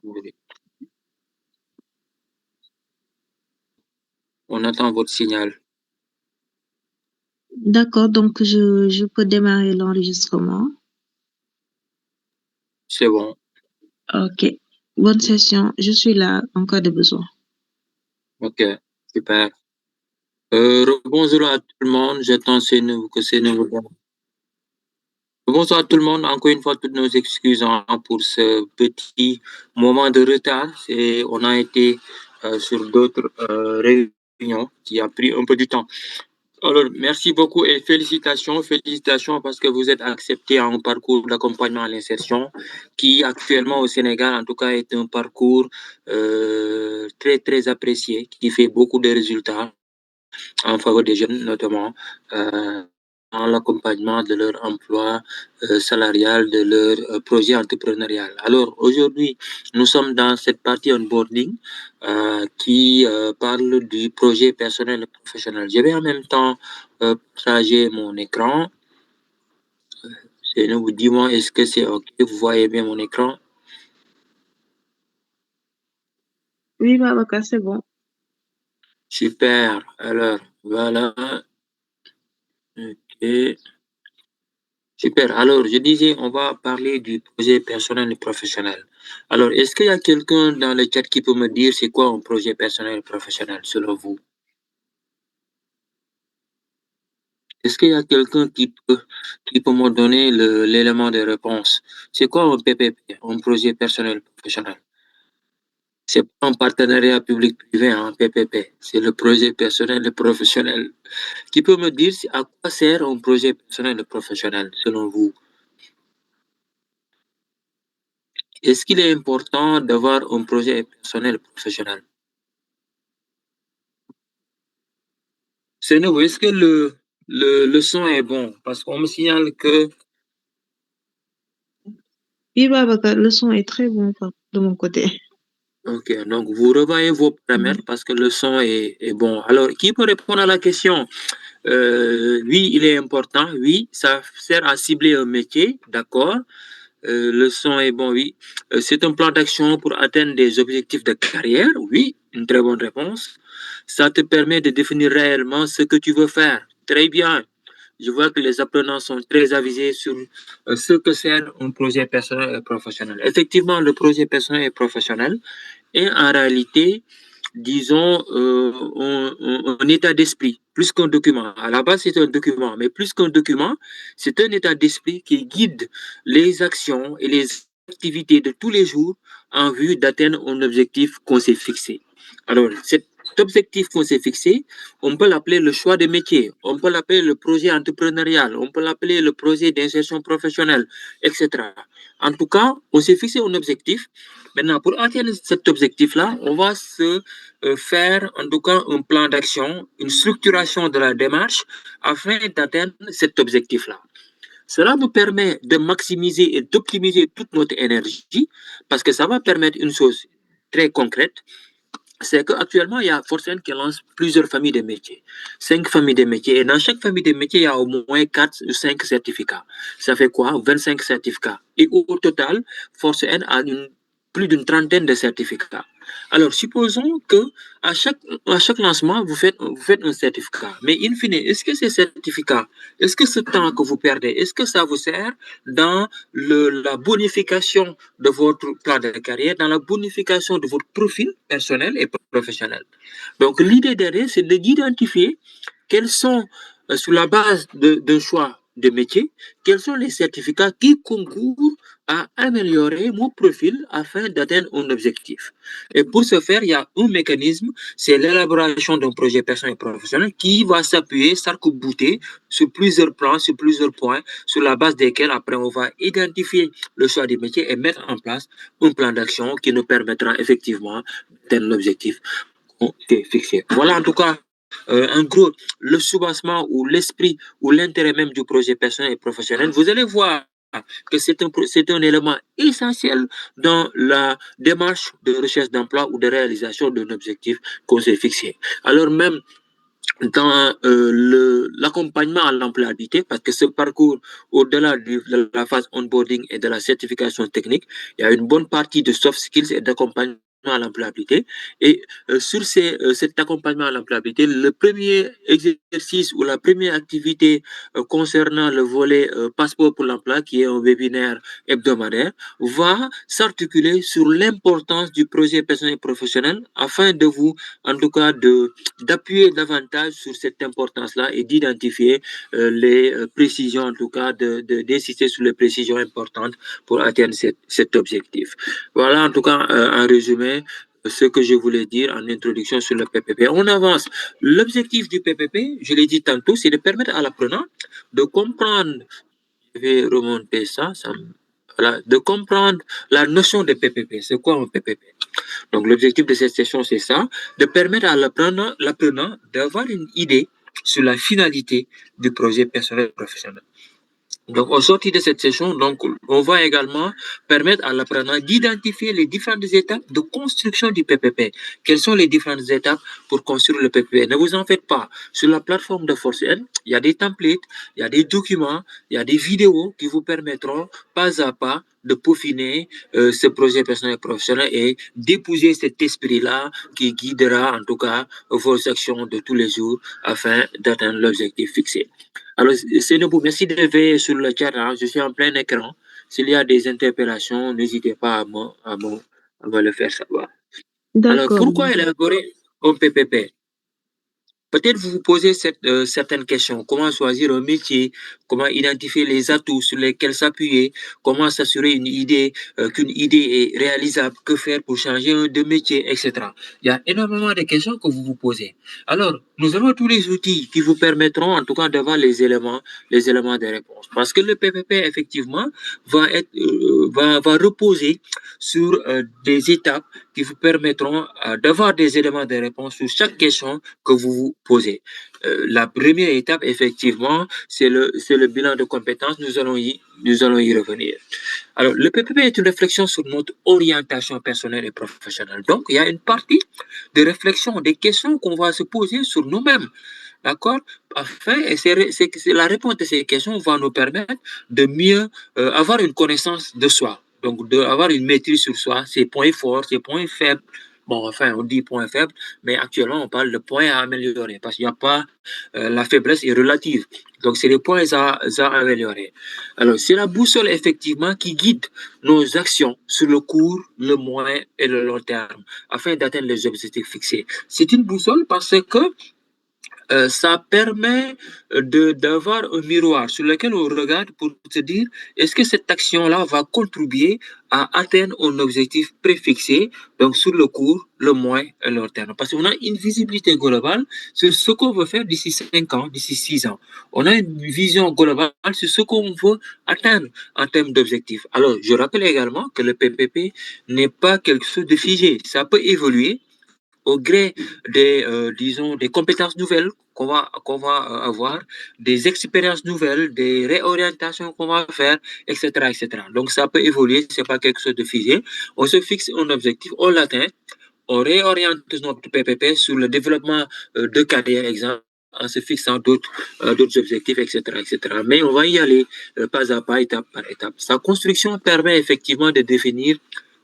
Oui. On attend votre signal. D'accord, donc je peux démarrer l'enregistrement. C'est bon. Ok. Bonne session. Je suis là en cas de besoin. OK, super. Bonjour à tout le monde. J'attends que c'est nouveau. Bonsoir à tout le monde. Encore une fois, toutes nos excuses hein, pour ce petit moment de retard. On a été sur d'autres réunions qui a pris un peu du temps. Alors, merci beaucoup et félicitations. Félicitations parce que vous êtes accepté à un parcours d'accompagnement à l'insertion qui, actuellement au Sénégal, en tout cas, est un parcours très, très apprécié, qui fait beaucoup de résultats en faveur des jeunes, notamment dans l'accompagnement de leur emploi salarial, de leur projet entrepreneurial. Alors, aujourd'hui, nous sommes dans cette partie onboarding qui parle du projet personnel et professionnel. Je vais en même temps partager mon écran. Et nous, dis-moi, est-ce que c'est OK? Vous voyez bien mon écran? Oui, Babacar, c'est bon. Super. Alors, voilà. OK. Super. Alors, je disais, on va parler du projet personnel et professionnel. Alors, est-ce qu'il y a quelqu'un dans le chat qui peut me dire c'est quoi un projet personnel et professionnel selon vous? Est-ce qu'il y a quelqu'un qui peut me donner l'élément de réponse? C'est quoi un PPP, un projet personnel et professionnel? C'est pas un partenariat public-privé, un PPP. C'est le projet personnel et professionnel. Qui peut me dire à quoi sert un projet personnel et professionnel selon vous? Est-ce qu'il est important d'avoir un projet personnel et professionnel? C'est nous, est-ce que le son est bon? Parce qu'on me signale que... Oui, Babacar, le son est très bon de mon côté. Ok, donc vous revoyez vos paramètres Mhm. parce que le son est bon. Alors, qui peut répondre à la question? Oui, il est important. Oui, ça sert à cibler un métier, d'accord. Le son est bon, oui. C'est un plan d'action pour atteindre des objectifs de carrière, oui, une très bonne réponse. Ça te permet de définir réellement ce que tu veux faire. Très bien. Je vois que les apprenants sont très avisés sur ce que c'est un projet personnel et professionnel. Effectivement, le projet personnel et professionnel est en réalité, disons, un état d'esprit, plus qu'un document. À la base, c'est un document, mais plus qu'un document, c'est un état d'esprit qui guide les actions et les activités de tous les jours en vue d'atteindre un objectif qu'on s'est fixé. Alors, cet objectif qu'on s'est fixé, on peut l'appeler le choix de métier, on peut l'appeler le projet entrepreneurial, on peut l'appeler le projet d'insertion professionnelle, etc. En tout cas, on s'est fixé un objectif. Maintenant, pour atteindre cet objectif-là, on va se faire en tout cas un plan d'action, une structuration de la démarche afin d'atteindre cet objectif-là. Cela nous permet de maximiser et d'optimiser toute notre énergie parce que ça va permettre une chose très concrète, c'est qu'actuellement, il y a Forcen qui lance plusieurs familles de métiers. 5 familles de métiers. Et dans chaque famille de métiers, il y a au moins 4 ou 5 certificats. Ça fait quoi? 25 certificats. Et au total, Forcen a plus d'une trentaine de certificats. Alors, supposons que à chaque lancement, vous faites un certificat. Mais in fine, est-ce que ces certificats, est-ce que ce temps que vous perdez, est-ce que ça vous sert dans la bonification de votre plan de carrière, dans la bonification de votre profil personnel et professionnel? Donc, l'idée derrière, c'est d'identifier quels sont, sur la base d'un choix de métier, quels sont les certificats qui concourent à améliorer mon profil afin d'atteindre un objectif. Et pour ce faire, il y a un mécanisme, c'est l'élaboration d'un projet personnel et professionnel qui va s'appuyer, s'arc-bouter sur plusieurs plans, sur plusieurs points, sur la base desquels après on va identifier le choix des métiers et mettre en place un plan d'action qui nous permettra effectivement d'atteindre l'objectif fixé. Voilà en tout cas, en gros, le soubassement ou l'esprit ou l'intérêt même du projet personnel et professionnel. Vous allez voir que c'est un élément essentiel dans la démarche de recherche d'emploi ou de réalisation d'un objectif qu'on s'est fixé. Alors même, dans l'accompagnement à l'employabilité, parce que ce parcours, au-delà de la phase onboarding et de la certification technique, il y a une bonne partie de soft skills et d'accompagnement à l'employabilité. Et sur cet accompagnement à l'employabilité, le premier exercice ou la première activité concernant le volet passeport pour l'emploi, qui est un webinaire hebdomadaire, va s'articuler sur l'importance du projet personnel et professionnel afin de vous, en tout cas, d'appuyer davantage sur cette importance-là et d'identifier les précisions, en tout cas, d'insister sur les précisions importantes pour atteindre cet objectif. Voilà, en tout cas, en résumé, ce que je voulais dire en introduction sur le PPP. On avance. L'objectif du PPP, je l'ai dit tantôt, c'est de permettre à l'apprenant de comprendre, je vais remonter ça voilà, de comprendre la notion de PPP. C'est quoi un PPP? Donc, l'objectif de cette session, c'est ça, de permettre à l'apprenant d'avoir une idée sur la finalité du projet personnel professionnel. Donc, au sortir de cette session, donc, on va également permettre à l'apprenant d'identifier les différentes étapes de construction du PPP. Quelles sont les différentes étapes pour construire le PPP? Ne vous en faites pas. Sur la plateforme de ForceN, il y a des templates, il y a des documents, il y a des vidéos qui vous permettront, pas à pas, de peaufiner ce projet personnel et professionnel et d'épouser cet esprit-là qui guidera, en tout cas, vos actions de tous les jours afin d'atteindre l'objectif fixé. Alors, Sénébou, merci de veiller sur le chat, hein. Je suis en plein écran. S'il y a des interpellations, n'hésitez pas à me le faire savoir. Alors, D'accord. pourquoi élaborer un PPP? Peut-être vous vous posez certaines questions. Comment choisir un métier? Comment identifier les atouts sur lesquels s'appuyer? Comment s'assurer qu'une idée est réalisable? Que faire pour changer de métier, etc. Il y a énormément de questions que vous vous posez. Alors, nous avons tous les outils qui vous permettront, en tout cas, d'avoir les éléments de réponse. Parce que le PPP, effectivement, va reposer sur des étapes qui vous permettront d'avoir des éléments de réponse sur chaque question que vous vous posez. La première étape, effectivement, c'est le bilan de compétences. Nous allons y revenir. Alors, le PPP est une réflexion sur notre orientation personnelle et professionnelle. Donc, il y a une partie de réflexion, des questions qu'on va se poser sur nous-mêmes. D'accord? Enfin, la réponse de ces questions va nous permettre de mieux avoir une connaissance de soi. Donc, d'avoir une maîtrise sur soi, ses points forts, ses points faibles. Bon, enfin, on dit points faibles, mais actuellement, on parle de points à améliorer parce qu'il n'y a pas, la faiblesse est relative. Donc, c'est les points à améliorer. Alors, c'est la boussole, effectivement, qui guide nos actions sur le court, le moyen et le long terme afin d'atteindre les objectifs fixés. C'est une boussole parce que ça permet d'avoir un miroir sur lequel on regarde pour se dire est-ce que cette action-là va contribuer à atteindre un objectif préfixé, donc sur le court, le moyen et le long terme. Parce qu'on a une visibilité globale sur ce qu'on veut faire d'ici 5 ans, d'ici 6 ans. On a une vision globale sur ce qu'on veut atteindre en termes d'objectifs. Alors, je rappelle également que le PPP n'est pas quelque chose de figé. Ça peut évoluer au gré disons, des compétences nouvelles qu'on va avoir, des expériences nouvelles, des réorientations qu'on va faire, etc., etc. Donc, ça peut évoluer, c'est pas quelque chose de figé. On se fixe un objectif, on l'atteint, on réoriente notre PPP sur le développement de carrière, exemple, en se fixant d'autres objectifs, etc., etc. Mais on va y aller pas à pas, étape par étape. Sa construction permet effectivement de définir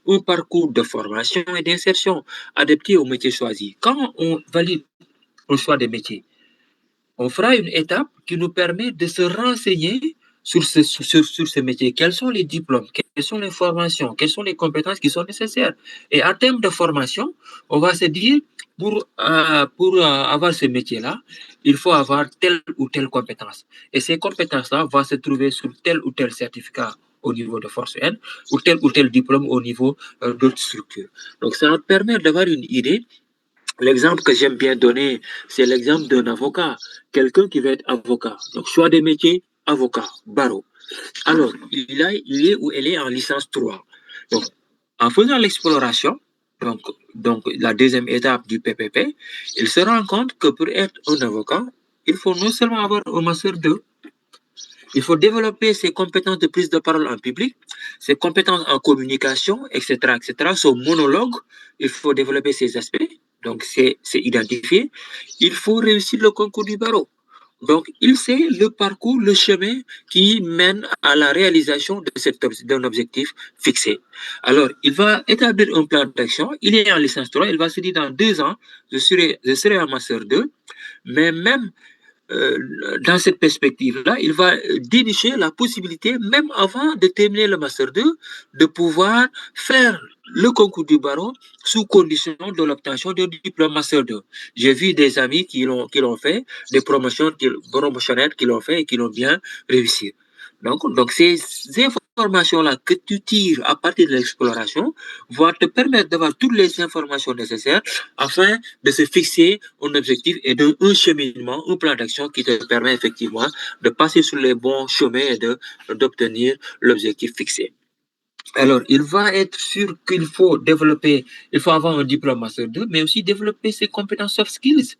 un parcours de formation et d'insertion adapté au métier choisi. Quand on valide le choix des métiers, on fera une étape qui nous permet de se renseigner sur ce métier. Quels sont les diplômes, quelles sont les formations, quelles sont les compétences qui sont nécessaires. Et en termes de formation, on va se dire, pour avoir ce métier-là, il faut avoir telle ou telle compétence. Et ces compétences-là vont se trouver sur tel ou tel certificat au niveau de Force N ou tel diplôme au niveau d'autres structures. Donc, ça nous permet d'avoir une idée. L'exemple que j'aime bien donner, c'est l'exemple d'un avocat, quelqu'un qui veut être avocat. Donc, choix des métiers, avocat, barreau. Alors, il est ou elle est en licence 3. Donc, en faisant l'exploration, donc la deuxième étape du PPP, il se rend compte que pour être un avocat, il faut non seulement avoir un master 2, il faut développer ses compétences de prise de parole en public, ses compétences en communication, etc., etc. Son monologue, il faut développer ces aspects. Donc, c'est identifié. Il faut réussir le concours du barreau. Donc, il sait le parcours, le chemin qui mène à la réalisation d'un objectif fixé. Alors, il va établir un plan d'action. Il est en licence 3. Il va se dire dans 2 ans, je serai en master 2. Mais même dans cette perspective-là, il va dénicher la possibilité, même avant de terminer le Master 2, de pouvoir faire le concours du barreau sous condition de l'obtention d'un diplôme Master 2. J'ai vu des amis qui l'ont fait, des promotionnaires qui l'ont fait et qui l'ont bien réussi. Donc ces informations-là que tu tires à partir de l'exploration vont te permettre d'avoir toutes les informations nécessaires afin de se fixer un objectif et un cheminement, un plan d'action qui te permet effectivement de passer sur les bons chemins et d'obtenir l'objectif fixé. Alors, il va être sûr qu'il faut il faut avoir un diplôme Master 2, mais aussi développer ses compétences soft skills.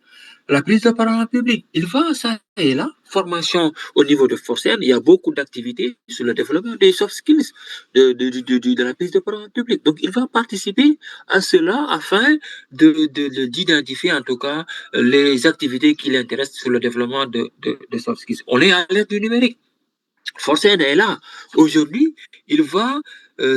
La prise de parole en public, il va, ça et là, formation au niveau de Forcen, il y a beaucoup d'activités sur le développement des soft skills, de la prise de parole en public. Donc, il va participer à cela afin d'identifier en tout cas les activités qui l'intéressent sur le développement de soft skills. On est à l'ère du numérique. Forcen est là. Aujourd'hui, il va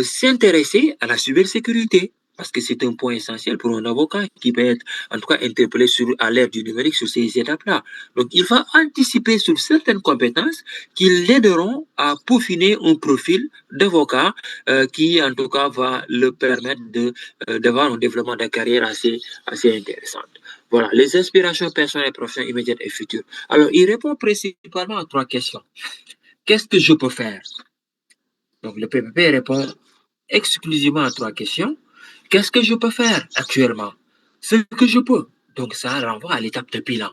s'intéresser à la cybersécurité parce que c'est un point essentiel pour un avocat qui peut être, en tout cas, interpellé à l'ère du numérique sur ces étapes-là. Donc, il va anticiper sur certaines compétences qui l'aideront à peaufiner un profil d'avocat qui, en tout cas, va le permettre d'avoir un développement de carrière assez intéressant. Voilà, les inspirations personnelles, professionnelles, immédiates et futures. Alors, il répond principalement à 3 questions. Qu'est-ce que je peux faire? Donc, le PPP répond exclusivement à 3 questions. Qu'est-ce que je peux faire actuellement? Ce que je peux. Donc, ça renvoie à l'étape de bilan.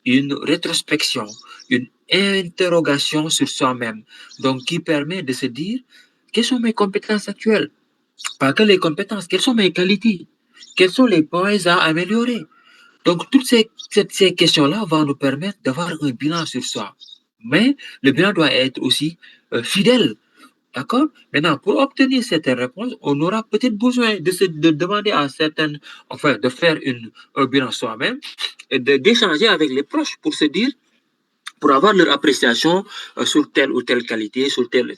Une rétrospection, une interrogation sur soi-même. Donc, qui permet de se dire, quelles sont mes compétences actuelles? Pas que les compétences, quelles sont mes qualités? Quels sont les points à améliorer? Donc, toutes ces questions-là vont nous permettre d'avoir un bilan sur soi. Mais le bilan doit être aussi fidèle. D'accord? Maintenant, pour obtenir certaines réponses, on aura peut-être besoin de demander à certaines, enfin, de faire un bilan soi-même et d'échanger avec les proches pour se dire, pour avoir leur appréciation sur telle ou telle qualité, sur tel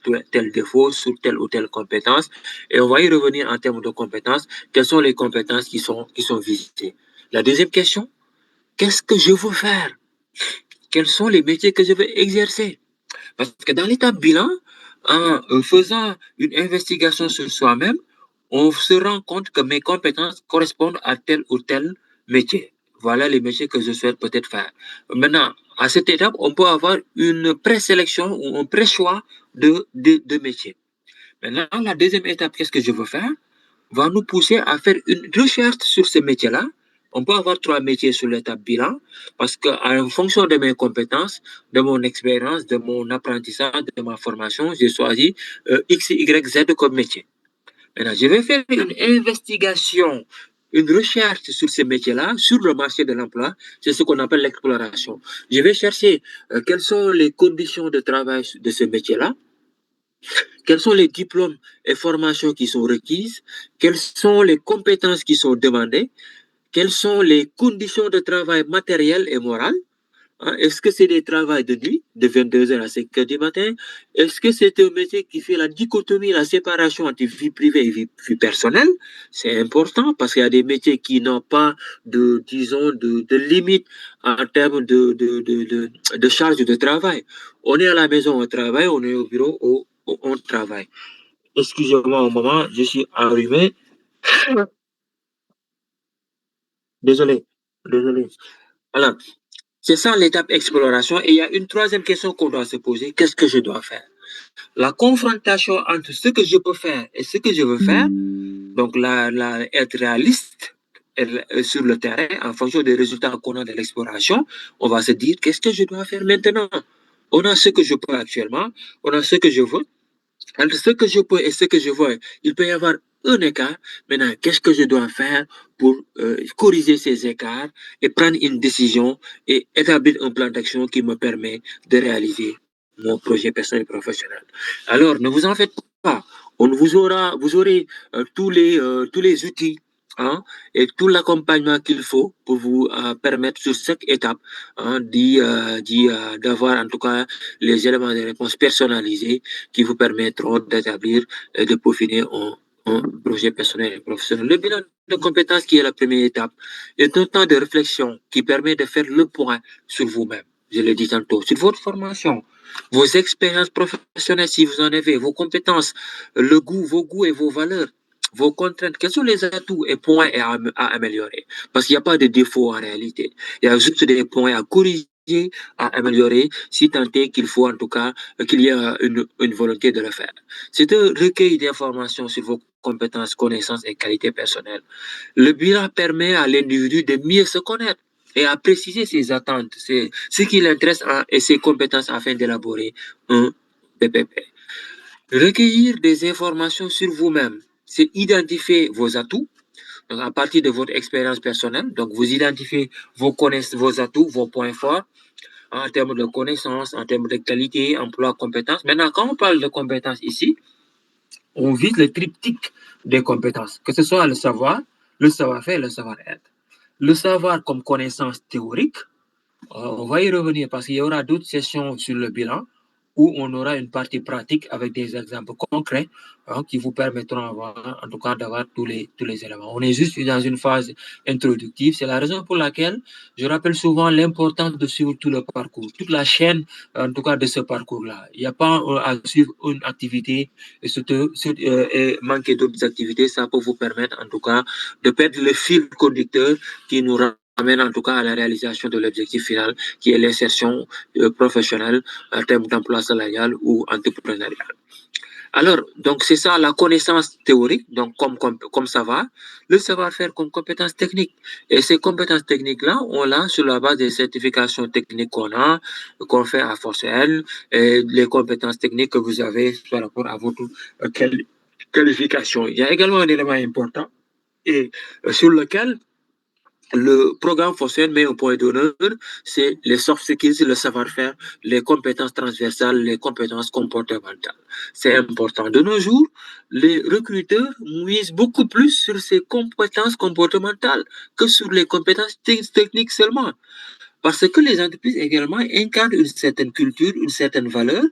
défaut, sur telle ou telle compétence. Et on va y revenir en termes de compétences. Quelles sont les compétences qui sont visitées? La deuxième question, qu'est-ce que je veux faire? Quels sont les métiers que je veux exercer? Parce que dans l'étape bilan, en faisant une investigation sur soi-même, on se rend compte que mes compétences correspondent à tel ou tel métier. Voilà les métiers que je souhaite peut-être faire. Maintenant, à cette étape, on peut avoir une présélection ou un pré-choix de métiers. Maintenant, la deuxième étape, qu'est-ce que je veux faire, va nous pousser à faire une recherche sur ces métiers-là. On peut avoir 3 métiers sur l'étape bilan parce qu'en fonction de mes compétences, de mon expérience, de mon apprentissage, de ma formation, j'ai choisi X, Y, Z comme métier. Maintenant, je vais faire une investigation, une recherche sur ces métiers-là, sur le marché de l'emploi. C'est ce qu'on appelle l'exploration. Je vais chercher quelles sont les conditions de travail de ce métier-là, quels sont les diplômes et formations qui sont requises, quelles sont les compétences qui sont demandées, quelles sont les conditions de travail matérielles et morales. Est-ce que c'est des travails de nuit, de 22h à 5h du matin? Est-ce que c'est un métier qui fait la dichotomie, la séparation entre vie privée et vie personnelle? C'est important parce qu'il y a des métiers qui n'ont pas disons, de limite en termes de charge de travail. On est à la maison, on travaille, on est au bureau, on travaille. Excusez-moi un moment, je suis enrhumé. Désolé, désolé. Alors, c'est ça l'étape exploration. Et il y a une troisième question qu'on doit se poser. Qu'est-ce que je dois faire? La confrontation entre ce que je peux faire et ce que je veux faire, donc être réaliste sur le terrain en fonction des résultats qu'on a de l'exploration, on va se dire qu'est-ce que je dois faire maintenant? On a ce que je peux actuellement, on a ce que je veux. Entre ce que je peux et ce que je veux, il peut y avoir un écart. Maintenant, qu'est-ce que je dois faire pour corriger ces écarts et prendre une décision et établir un plan d'action qui me permet de réaliser mon projet personnel et professionnel. Alors, ne vous en faites pas. Vous aurez tous les outils hein, et tout l'accompagnement qu'il faut pour vous permettre sur chaque étape hein, d'avoir en tout cas les éléments de réponse personnalisés qui vous permettront d'établir et de peaufiner un projet personnel et professionnel. Le bilan de compétences qui est la première étape est un temps de réflexion qui permet de faire le point sur vous-même. Je l'ai dit tantôt, sur votre formation, vos expériences professionnelles si vous en avez, vos compétences, vos goûts et vos valeurs, vos contraintes, quels sont les atouts et points à améliorer? Parce qu'il n'y a pas de défaut en réalité. Il y a juste des points à corriger, à améliorer, si tant est qu'il faut en tout cas qu'il y ait une volonté de le faire. C'est un recueil d'informations sur vos compétences, connaissances et qualités personnelles. Le bilan permet à l'individu de mieux se connaître et à préciser ses attentes, ce qui l'intéresse et ses compétences afin d'élaborer un PPP. Recueillir des informations sur vous-même, c'est identifier vos atouts, donc à partir de votre expérience personnelle. Donc, vous identifiez vos atouts, vos points forts en termes de connaissances, en termes de qualité, emploi, compétences. Maintenant, quand on parle de compétences ici, on vise le triptyque des compétences, que ce soit le savoir, le savoir-faire et le savoir-être. Le savoir comme connaissance théorique, on va y revenir parce qu'il y aura d'autres sessions sur le bilan où on aura une partie pratique avec des exemples concrets hein, qui vous permettront en tout cas d'avoir tous les éléments. On est juste dans une phase introductive. C'est la raison pour laquelle je rappelle souvent l'importance de suivre tout le parcours, toute la chaîne en tout cas de ce parcours-là. Il n'y a pas à suivre une activité et manquer d'autres activités. Ça peut vous permettre en tout cas de perdre le fil conducteur qui nous amène en tout cas à la réalisation de l'objectif final qui est l'insertion professionnelle en termes d'emploi salarial ou entrepreneurial. Alors, donc c'est ça la connaissance théorique, donc comme ça va, le savoir-faire comme compétence technique. Et ces compétences techniques-là, on l'a sur la base des certifications techniques qu'on fait à Forcel, et les compétences techniques que vous avez par rapport à votre qualification. Il y a également un élément important et sur lequel le programme Fonctionne met un point d'honneur, c'est les soft skills, le savoir-faire, les compétences transversales, les compétences comportementales. C'est important. De nos jours, les recruteurs misent beaucoup plus sur ces compétences comportementales que sur les compétences techniques seulement. Parce que les entreprises également incarnent une certaine culture, une certaine valeur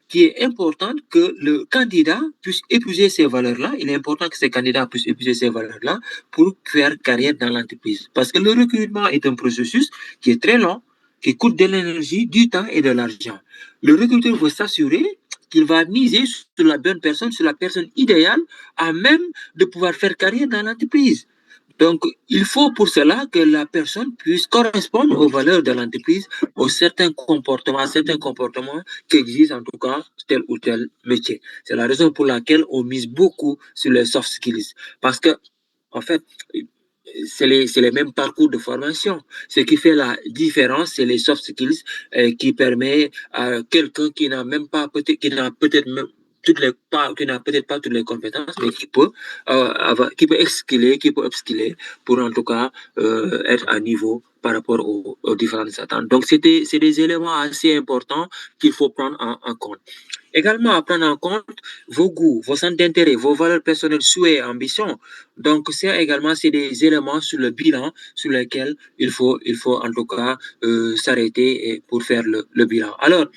qui est importante que le candidat puisse épouser ces valeurs-là. Il est important que ces candidats puissent épouser ces valeurs-là pour faire carrière dans l'entreprise. Parce que le recrutement est un processus qui est très long, qui coûte de l'énergie, du temps et de l'argent. Le recruteur veut s'assurer qu'il va miser sur la bonne personne, sur la personne idéale, à même de pouvoir faire carrière dans l'entreprise. Donc, il faut pour cela que la personne puisse correspondre aux valeurs de l'entreprise, à certains comportements qu'exige en tout cas tel ou tel métier. C'est la raison pour laquelle on mise beaucoup sur les soft skills. Parce que, en fait, c'est les mêmes parcours de formation. Ce qui fait la différence, c'est les soft skills qui permet à quelqu'un qui n'a même pas, qui n'a peut-être même qui n'a peut-être pas toutes les compétences, mais qui peut upskiller pour en tout cas être à niveau par rapport aux différentes attentes. Donc, c'est des éléments assez importants qu'il faut prendre en compte. Également, à prendre en compte vos goûts, vos centres d'intérêt, vos valeurs personnelles, souhaits et ambitions. Donc, c'est des éléments sur le bilan sur lesquels il faut en tout cas s'arrêter pour faire le bilan. Alors,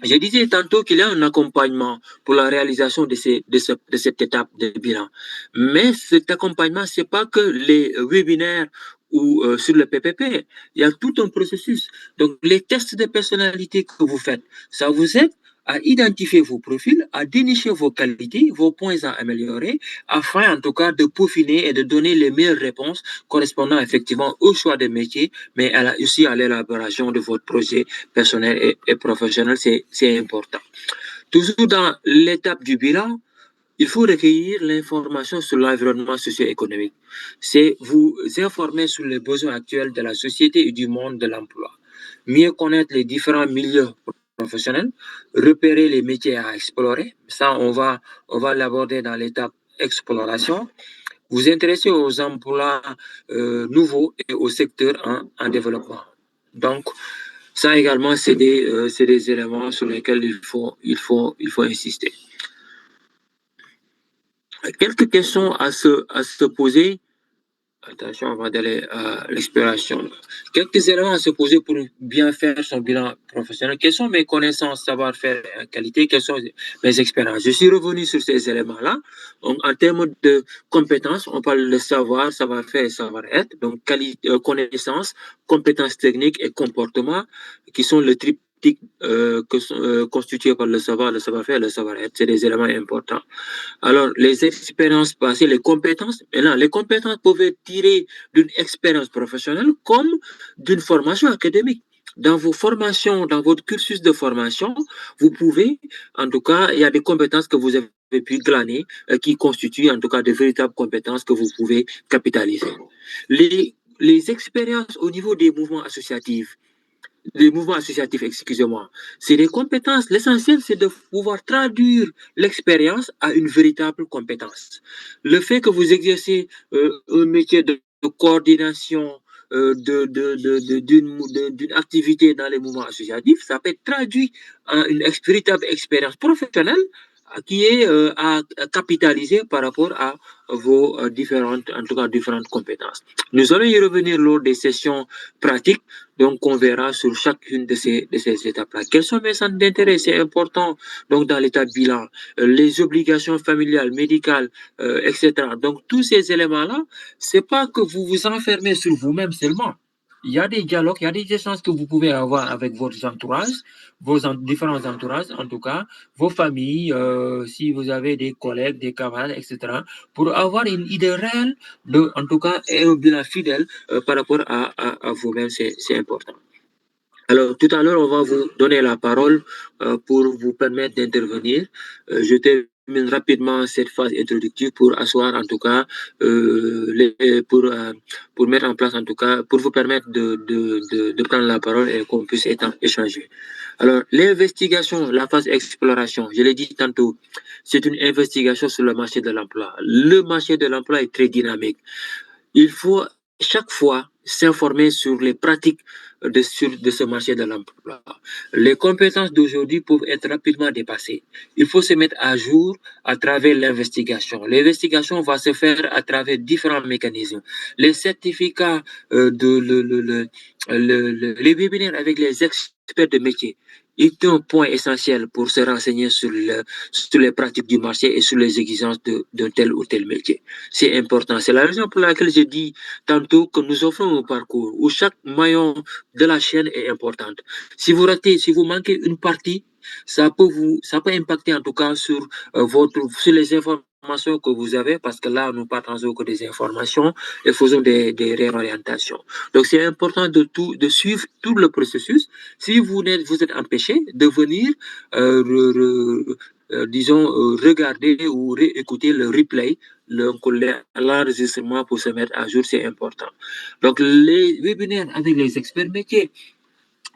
je disais tantôt qu'il y a un accompagnement pour la réalisation de cette étape de bilan. Mais cet accompagnement, c'est pas que les webinaires ou sur le PPP. Il y a tout un processus. Donc, les tests de personnalité que vous faites, ça vous aide à identifier vos profils, à dénicher vos qualités, vos points à améliorer, afin en tout cas de peaufiner et de donner les meilleures réponses correspondant effectivement au choix des métiers, mais aussi à l'élaboration de votre projet personnel et professionnel, c'est important. Toujours dans l'étape du bilan, il faut recueillir l'information sur l'environnement socio-économique. C'est vous informer sur les besoins actuels de la société et du monde de l'emploi. Mieux connaître les différents milieux professionnels, repérer les métiers à explorer. Ça, on va l'aborder dans l'étape exploration. Vous intéresser aux emplois nouveaux et aux secteurs en développement. Donc, ça également, c'est des éléments sur lesquels il faut insister. Quelques questions à se poser. Attention avant d'aller à l'exploration. Quelques éléments à se poser pour bien faire son bilan professionnel. Quelles sont mes connaissances, savoir-faire, qualité? Quelles sont mes expériences? Je suis revenu sur ces éléments-là. Donc, en termes de compétences, on parle de savoir, savoir-faire et savoir-être. Donc, connaissances, compétences techniques et comportements qui sont le triptyque constitué par le savoir, le savoir-faire et le savoir-être. C'est des éléments importants. Alors, les expériences passées, les compétences, maintenant, les compétences peuvent être tirées d'une expérience professionnelle comme d'une formation académique. Dans vos formations, dans votre cursus de formation, vous pouvez, en tout cas, il y a des compétences que vous avez pu glaner qui constituent, en tout cas, de véritables compétences que vous pouvez capitaliser. Les expériences au niveau des mouvements associatifs, excusez-moi. C'est des compétences. L'essentiel, c'est de pouvoir traduire l'expérience à une véritable compétence. Le fait que vous exercez un métier de coordination d'une activité dans les mouvements associatifs, ça peut être traduit en une véritable expérience professionnelle qui est à capitaliser par rapport à vos différentes, en tout cas différentes compétences. Nous allons y revenir lors des sessions pratiques, donc on verra sur chacune de ces étapes-là. Quels sont mes centres d'intérêt? C'est important donc dans l'état de bilan, les obligations familiales, médicales, etc. Donc tous ces éléments-là, c'est pas que vous vous enfermez sur vous-même seulement. Il y a des dialogues, il y a des échanges que vous pouvez avoir avec votre entourage, différents entourages, en tout cas, vos familles, si vous avez des collègues, des camarades, etc., pour avoir une idée réelle, en tout cas, et un bilan fidèle par rapport à vous-même, c'est important. Alors, tout à l'heure, on va vous donner la parole pour vous permettre d'intervenir. Je termine rapidement cette phase introductive pour asseoir, en tout cas, pour mettre en place, en tout cas, pour vous permettre de prendre la parole et qu'on puisse échanger. Alors, l'investigation, la phase exploration, je l'ai dit tantôt, c'est une investigation sur le marché de l'emploi. Le marché de l'emploi est très dynamique. Il faut chaque fois s'informer sur les pratiques de ce marché de l'emploi. Les compétences d'aujourd'hui peuvent être rapidement dépassées. Il faut se mettre à jour à travers l'investigation. L'investigation va se faire à travers différents mécanismes. Les certificats, les webinaires avec les experts de métier est un point essentiel pour se renseigner sur les pratiques du marché et sur les exigences d'un tel ou tel métier. C'est important. C'est la raison pour laquelle je dis tantôt que nous offrons un parcours où chaque maillon de la chaîne est important. Si vous ratez, si vous manquez une partie, ça peut impacter en tout cas sur sur les informations que vous avez, parce que là, nous partons que des informations et faisons des réorientations. Donc, c'est important de suivre tout le processus. Si vous êtes empêché de venir, disons, regarder ou réécouter le replay, l'enregistrement pour se mettre à jour, c'est important. Donc, les webinaires avec les experts métiers,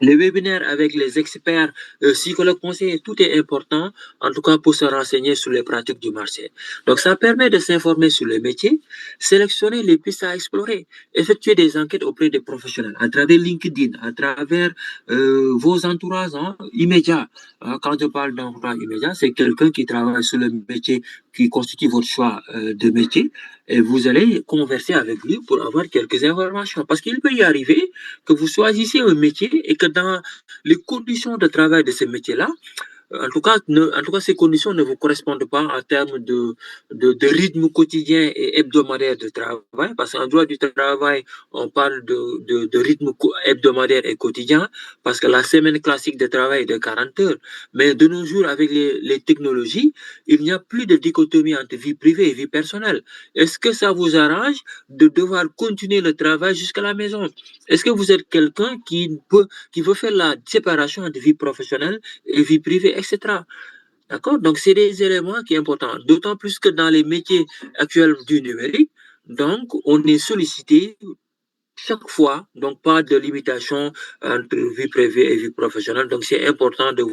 les webinaires avec les experts, psychologues conseillers, tout est important, en tout cas pour se renseigner sur les pratiques du marché. Donc, ça permet de s'informer sur le métier, sélectionner les pistes à explorer, effectuer des enquêtes auprès des professionnels, à travers LinkedIn, à travers vos entourages immédiats. Quand je parle d'entourage immédiat, c'est quelqu'un qui travaille sur le métier, qui constitue votre choix de métier, et vous allez converser avec lui pour avoir quelques informations. Parce qu'il peut y arriver que vous choisissez un métier et que dans les conditions de travail de ce métier-là, en tout cas, ces conditions ne vous correspondent pas en termes de rythme quotidien et hebdomadaire de travail, parce qu'en droit du travail, on parle de rythme hebdomadaire et quotidien, parce que la semaine classique de travail est de 40 heures. Mais de nos jours, avec les technologies, il n'y a plus de dichotomie entre vie privée et vie personnelle. Est-ce que ça vous arrange de devoir continuer le travail jusqu'à la maison? Est-ce que vous êtes quelqu'un qui veut faire la séparation entre vie professionnelle et vie privée, etc. D'accord? Donc, c'est des éléments qui sont importants. D'autant plus que dans les métiers actuels du numérique, donc, on est sollicité chaque fois, donc pas de limitation entre vie privée et vie professionnelle. Donc, c'est important de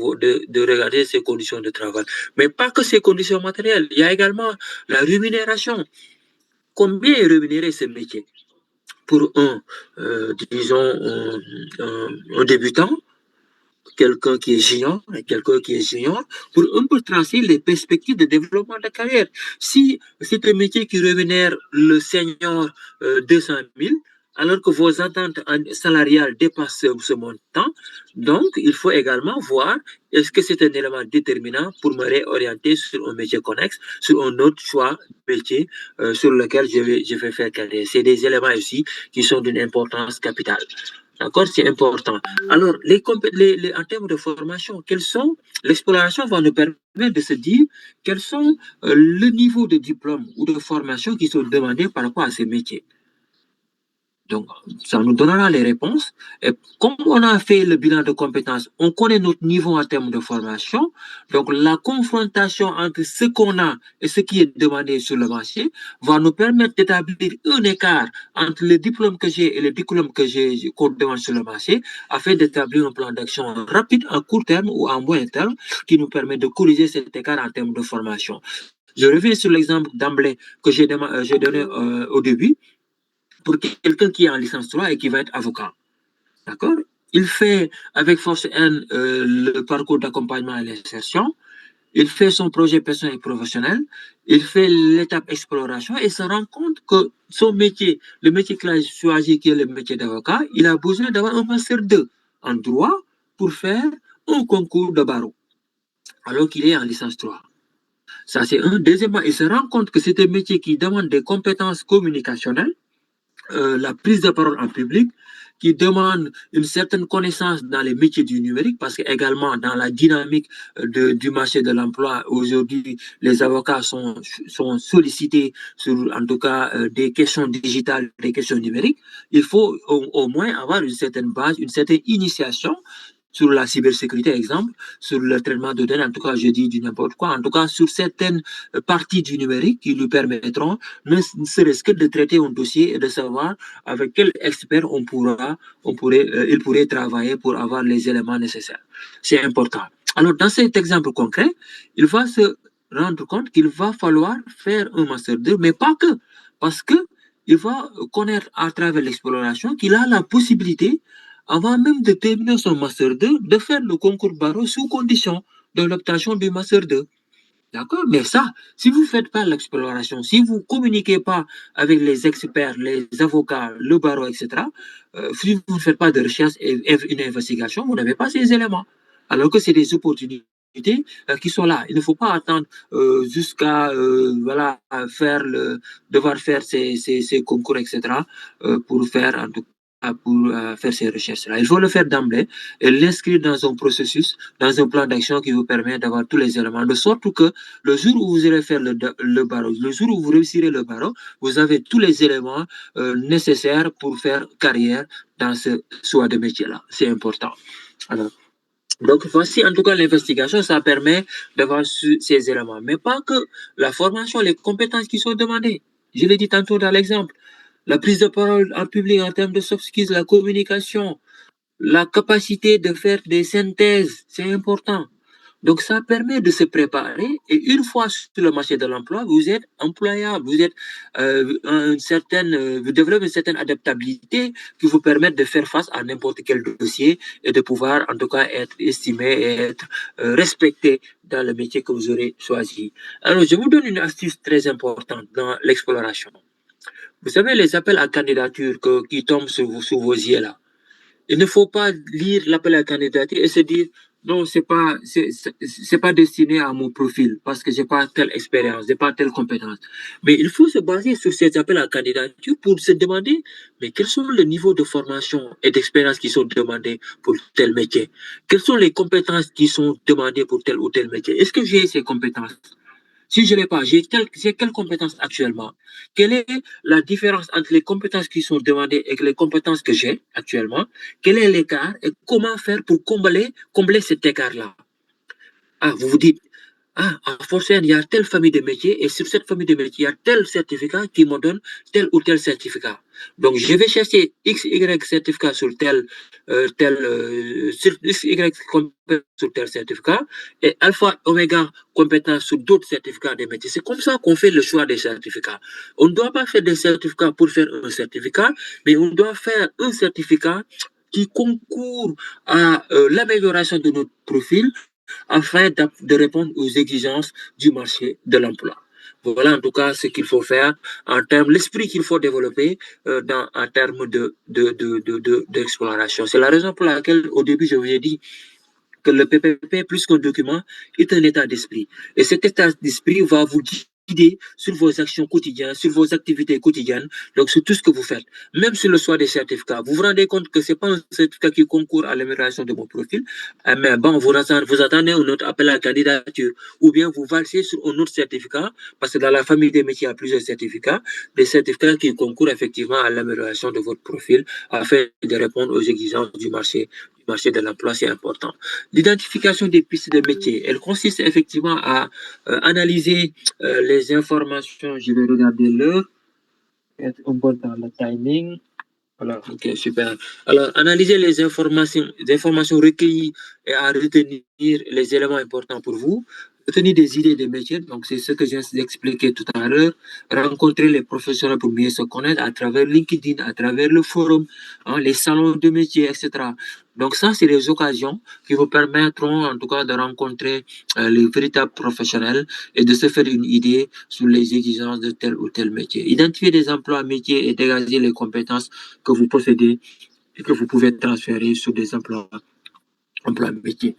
regarder ces conditions de travail. Mais pas que ces conditions matérielles. Il y a également la rémunération. Combien est rémunéré ce métier? Pour disons, un débutant, quelqu'un qui est junior et quelqu'un qui est junior pour un peu tracer les perspectives de développement de carrière. Si c'est un métier qui rémunère le senior 200 000, alors que vos attentes salariales dépassent ce montant, donc il faut également voir est-ce que c'est un élément déterminant pour me réorienter sur un métier connexe, sur un autre choix de métier sur lequel je vais faire carrière. C'est des éléments aussi qui sont d'une importance capitale. D'accord, c'est important. Alors, en termes de formation, l'exploration va nous permettre de se dire quels sont le niveau de diplôme ou de formation qui sont demandés par rapport à ces métiers. Donc, ça nous donnera les réponses. Et comme on a fait le bilan de compétences, on connaît notre niveau en termes de formation. Donc, la confrontation entre ce qu'on a et ce qui est demandé sur le marché va nous permettre d'établir un écart entre le diplôme que j'ai et le diplôme qu'on demande sur le marché, afin d'établir un plan d'action rapide à court terme ou à moyen terme qui nous permet de corriger cet écart en termes de formation. Je reviens sur l'exemple d'emblée que j'ai donné au début pour quelqu'un qui est en licence 3 et qui va être avocat. D'accord. Il fait avec force N le parcours d'accompagnement à l'insertion. Il fait son projet personnel et professionnel. Il fait l'étape exploration et se rend compte que son métier, le métier qu'il a choisi, qui est le métier d'avocat, il a besoin d'avoir un master 2 en droit pour faire un concours de barreau, alors qu'il est en licence 3. Ça, c'est un. Deuxièmement, il se rend compte que c'est un métier qui demande des compétences communicationnelles, la prise de parole en public, qui demande une certaine connaissance dans les métiers du numérique, parce que également dans la dynamique du marché de l'emploi, aujourd'hui, les avocats sont sollicités sur, en tout cas, des questions digitales, des questions numériques. Il faut au moins avoir une certaine base, une certaine initiation sur la cybersécurité, exemple, sur le traitement de données, en tout cas, je dis du n'importe quoi, en tout cas, sur certaines parties du numérique qui lui permettront, ne serait-ce que de traiter un dossier et de savoir avec quel expert il pourrait travailler pour avoir les éléments nécessaires. C'est important. Alors, dans cet exemple concret, il va se rendre compte qu'il va falloir faire un master 2, mais pas que, parce que il va connaître à travers l'exploration qu'il a la possibilité, avant même de terminer son master 2, de faire le concours barreau sous condition de l'obtention du master 2. D'accord. Mais ça, si vous ne faites pas l'exploration, si vous ne communiquez pas avec les experts, les avocats, le barreau, etc., si vous ne faites pas de recherche et une investigation, vous n'avez pas ces éléments. Alors que c'est des opportunités qui sont là. Il ne faut pas attendre jusqu'à voilà, devoir faire ces concours, etc., pour faire en tout pour faire ces recherches-là. Il faut le faire d'emblée et l'inscrire dans un processus, dans un plan d'action qui vous permet d'avoir tous les éléments, de sorte que le jour où vous irez faire le barreau, le jour où vous réussirez le barreau, vous avez tous les éléments nécessaires pour faire carrière dans ce choix de métier-là. C'est important. Alors, donc, voici en tout cas l'investigation, ça permet d'avoir ces éléments. Mais pas que la formation, les compétences qui sont demandées. Je l'ai dit tantôt dans l'exemple. La prise de parole en public en termes de soft skills, la communication, la capacité de faire des synthèses, c'est important. Donc, ça permet de se préparer et une fois sur le marché de l'emploi, vous êtes employable, vous développez une certaine adaptabilité qui vous permet de faire face à n'importe quel dossier et de pouvoir en tout cas être estimé et être respecté dans le métier que vous aurez choisi. Alors, je vous donne une astuce très importante dans l'exploration. Vous savez, les appels à candidature qui tombent sous vos yeux là. Il ne faut pas lire l'appel à candidature et se dire non, c'est pas destiné à mon profil parce que j'ai pas telle expérience, j'ai pas telle compétence. Mais il faut se baser sur ces appels à candidature pour se demander mais quels sont les niveaux de formation et d'expérience qui sont demandés pour tel métier? Quelles sont les compétences qui sont demandées pour tel ou tel métier? Est-ce que j'ai ces compétences? Si je ne l'ai pas, j'ai quelles compétences actuellement? Quelle est la différence entre les compétences qui sont demandées et les compétences que j'ai actuellement? Quel est l'écart et comment faire pour combler cet écart-là? Ah, vous vous dites, ah, à Forcen, il y a telle famille de métiers et sur cette famille de métiers, il y a tel certificat qui me donne tel ou tel certificat. Donc, je vais chercher X, Y certificat sur sur X, Y compétence sur tel certificat et alpha, oméga compétence sur d'autres certificats de métiers. C'est comme ça qu'on fait le choix des certificats. On ne doit pas faire des certificats pour faire un certificat, mais on doit faire un certificat qui concourent à l'amélioration de notre profil afin de répondre aux exigences du marché de l'emploi. Voilà en tout cas ce qu'il faut faire en termes, l'esprit qu'il faut développer en termes d'exploration. C'est la raison pour laquelle au début je vous ai dit que le PPP, plus qu'un document, est un état d'esprit. Et cet état d'esprit va vous guider sur vos actions quotidiennes, sur vos activités quotidiennes, donc sur tout ce que vous faites, même sur le choix des certificats. Vous vous rendez compte que ce n'est pas un certificat qui concourt à l'amélioration de mon profil, mais bon, vous attendez un autre appel à la candidature, ou bien vous valsez sur un autre certificat, parce que dans la famille des métiers, il y a plusieurs certificats, des certificats qui concourent effectivement à l'amélioration de votre profil afin de répondre aux exigences du marché de l'emploi, c'est important. L'identification des pistes de métier, elle consiste effectivement à analyser les informations. Je vais regarder l'heure, être un peu dans le timing. Voilà, ok, super. Alors, analyser les informations recueillies et à retenir les éléments importants pour vous. Retenir des idées de métier, donc c'est ce que j'ai expliqué tout à l'heure. Rencontrer les professionnels pour mieux se connaître à travers LinkedIn, à travers le forum, hein, les salons de métier, etc. Donc ça, c'est les occasions qui vous permettront en tout cas de rencontrer les véritables professionnels et de se faire une idée sur les exigences de tel ou tel métier. Identifier des emplois métiers et dégager les compétences que vous possédez et que vous pouvez transférer sur des emplois métiers.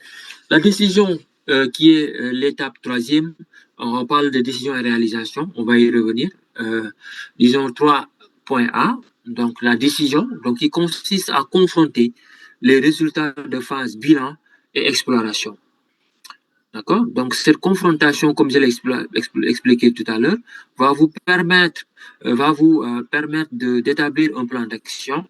La décision qui est l'étape troisième, on parle de décision et réalisation, on va y revenir. Disons 3.A, donc la décision, donc qui consiste à confronter les résultats de phase bilan et exploration. D'accord? Donc, cette confrontation, comme je l'ai expliqué tout à l'heure, va vous permettre, d'établir un plan d'action,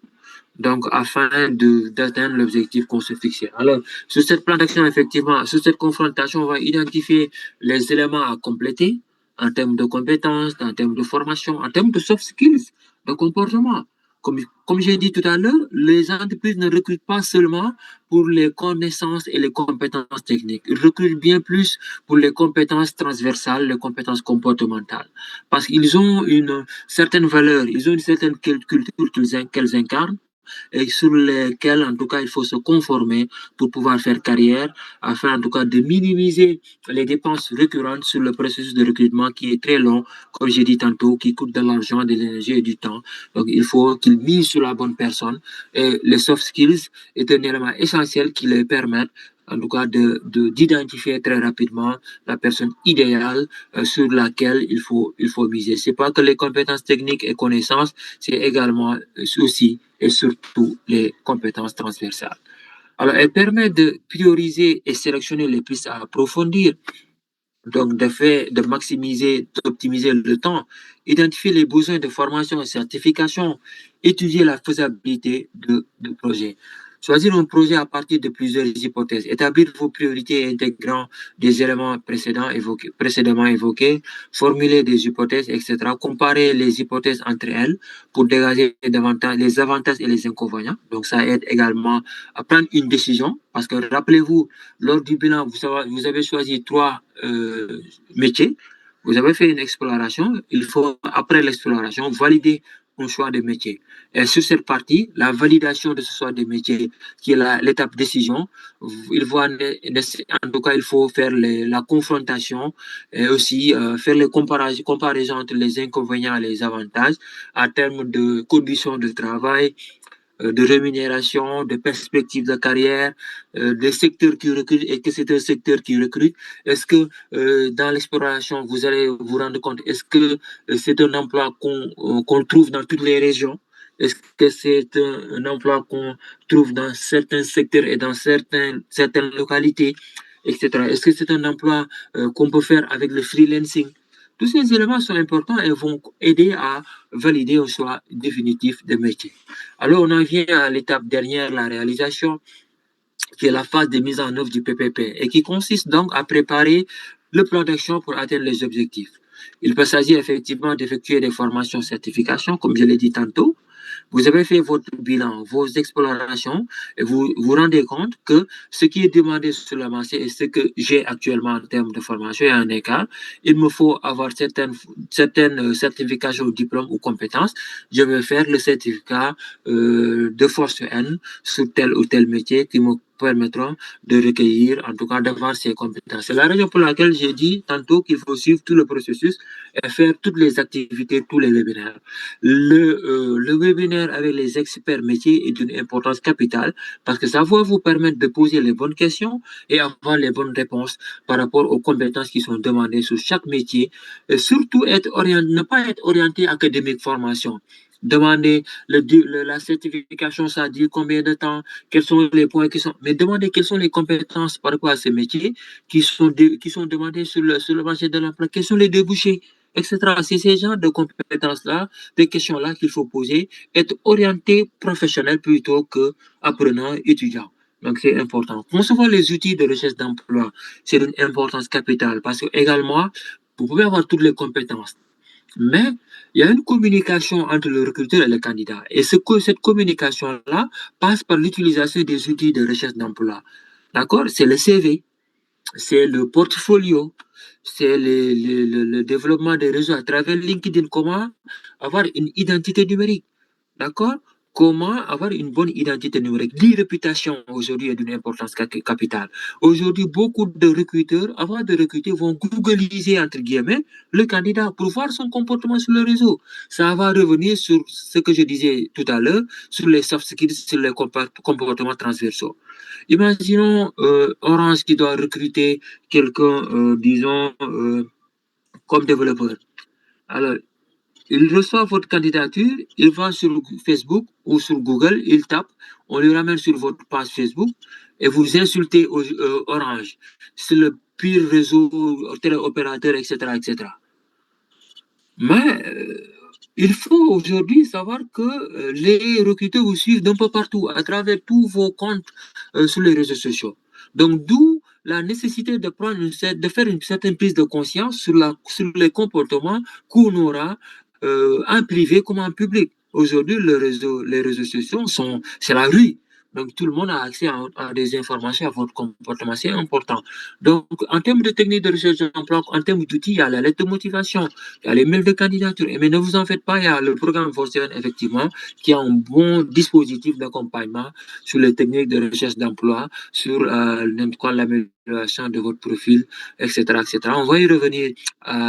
donc afin d'atteindre l'objectif qu'on se fixait. Alors, sur cette plan d'action, effectivement, sur cette confrontation, on va identifier les éléments à compléter en termes de compétences, en termes de formation, en termes de soft skills, de comportement. Comme j'ai dit tout à l'heure, les entreprises ne recrutent pas seulement pour les connaissances et les compétences techniques. Ils recrutent bien plus pour les compétences transversales, les compétences comportementales. Parce qu'ils ont une certaine valeur, ils ont une certaine culture qu'elles incarnent et sur lesquels, en tout cas, il faut se conformer pour pouvoir faire carrière, afin, en tout cas, de minimiser les dépenses récurrentes sur le processus de recrutement qui est très long, comme j'ai dit tantôt, qui coûte de l'argent, de l'énergie et du temps. Donc, il faut qu'ils misent sur la bonne personne. Et les soft skills est un élément essentiel qui leur permet en tout cas d'identifier très rapidement la personne idéale sur laquelle il faut miser. C'est pas que les compétences techniques et connaissances, c'est également aussi et surtout les compétences transversales. Alors, elle permet de prioriser et sélectionner les pistes à approfondir, donc de maximiser, d'optimiser le temps, identifier les besoins de formation et certification, étudier la faisabilité de projet. Choisir un projet à partir de plusieurs hypothèses, établir vos priorités intégrant des éléments précédemment évoqués, formuler des hypothèses, etc. Comparer les hypothèses entre elles pour dégager davantage les avantages et les inconvénients. Donc, ça aide également à prendre une décision parce que rappelez-vous, lors du bilan, vous avez choisi trois métiers, vous avez fait une exploration, il faut, après l'exploration, valider un choix de métier. Et sur cette partie, la validation de ce choix de métier, qui est l'étape décision, en tout cas, il faut faire la confrontation et aussi faire les comparaisons entre les inconvénients et les avantages en termes de conditions de travail, de rémunération, de perspectives de carrière, des secteurs qui recrutent et que c'est un secteur qui recrute. Est-ce que dans l'exploration, vous allez vous rendre compte, est-ce que c'est un emploi qu'on trouve dans toutes les régions? Est-ce que c'est un emploi qu'on trouve dans certains secteurs et dans certaines localités, etc. Est-ce que c'est un emploi qu'on peut faire avec le freelancing? Tous ces éléments sont importants et vont aider à valider un choix définitif de métier. Alors, on en vient à l'étape dernière, la réalisation, qui est la phase de mise en œuvre du PPP et qui consiste donc à préparer le plan d'action pour atteindre les objectifs. Il peut s'agir effectivement d'effectuer des formations certifications, comme je l'ai dit tantôt, Vous avez fait votre bilan, vos explorations, et vous vous rendez compte que ce qui est demandé sur le marché et ce que j'ai actuellement en termes de formation, il y a un écart. Il me faut avoir certaines certifications, diplômes ou compétences. Je vais faire le certificat de force N sur tel ou tel métier qui me permettront de recueillir, en tout cas d'avoir ces compétences. C'est la raison pour laquelle j'ai dit tantôt qu'il faut suivre tout le processus et faire toutes les activités, tous les webinaires. Le webinaire avec les experts métiers est d'une importance capitale parce que ça va vous permettre de poser les bonnes questions et avoir les bonnes réponses par rapport aux compétences qui sont demandées sur chaque métier. Et surtout, ne pas être orienté académique formation. Demander la certification, ça dit combien de temps, quels sont les points qui sont. Mais demander quelles sont les compétences par rapport à ces métiers qui sont demandés sur le marché de l'emploi, quels sont les débouchés, etc. C'est ces genres de compétences-là, des questions-là qu'il faut poser, être orienté professionnel plutôt que apprenant, étudiant. Donc, c'est important. Concevoir les outils de recherche d'emploi, c'est d'une importance capitale parce que également, vous pouvez avoir toutes les compétences. Mais il y a une communication entre le recruteur et le candidat. Et cette communication-là passe par l'utilisation des outils de recherche d'emploi. D'accord? C'est le CV, c'est le portfolio, c'est le développement des réseaux à travers LinkedIn. Comment avoir une identité numérique? D'accord? Comment avoir une bonne identité numérique? L'e-réputation aujourd'hui est d'une importance capitale. Aujourd'hui, beaucoup de recruteurs, avant de recruter, vont googliser, entre guillemets, le candidat pour voir son comportement sur le réseau. Ça va revenir sur ce que je disais tout à l'heure, sur les soft skills, sur les comportements transversaux. Imaginons Orange qui doit recruter quelqu'un, disons, comme développeur. Alors, il reçoit votre candidature, il va sur Facebook ou sur Google, il tape, on le ramène sur votre page Facebook et vous insultez Orange. C'est le pire réseau téléopérateur, etc., etc. Mais il faut aujourd'hui savoir que les recruteurs vous suivent d'un peu partout, à travers tous vos comptes sur les réseaux sociaux. Donc, d'où la nécessité de faire une certaine prise de conscience sur les comportements qu'on aura en privé comme en public. Aujourd'hui, les réseaux sociaux c'est la rue. Donc, tout le monde a accès à des informations, à votre comportement. C'est important. Donc, en termes de technique de recherche d'emploi, en termes d'outils, il y a la lettre de motivation, il y a les mails de candidature. Mais ne vous en faites pas, il y a le programme Forceven, effectivement, qui a un bon dispositif d'accompagnement sur les techniques de recherche d'emploi, sur l'amélioration de votre profil, etc., etc. On va y revenir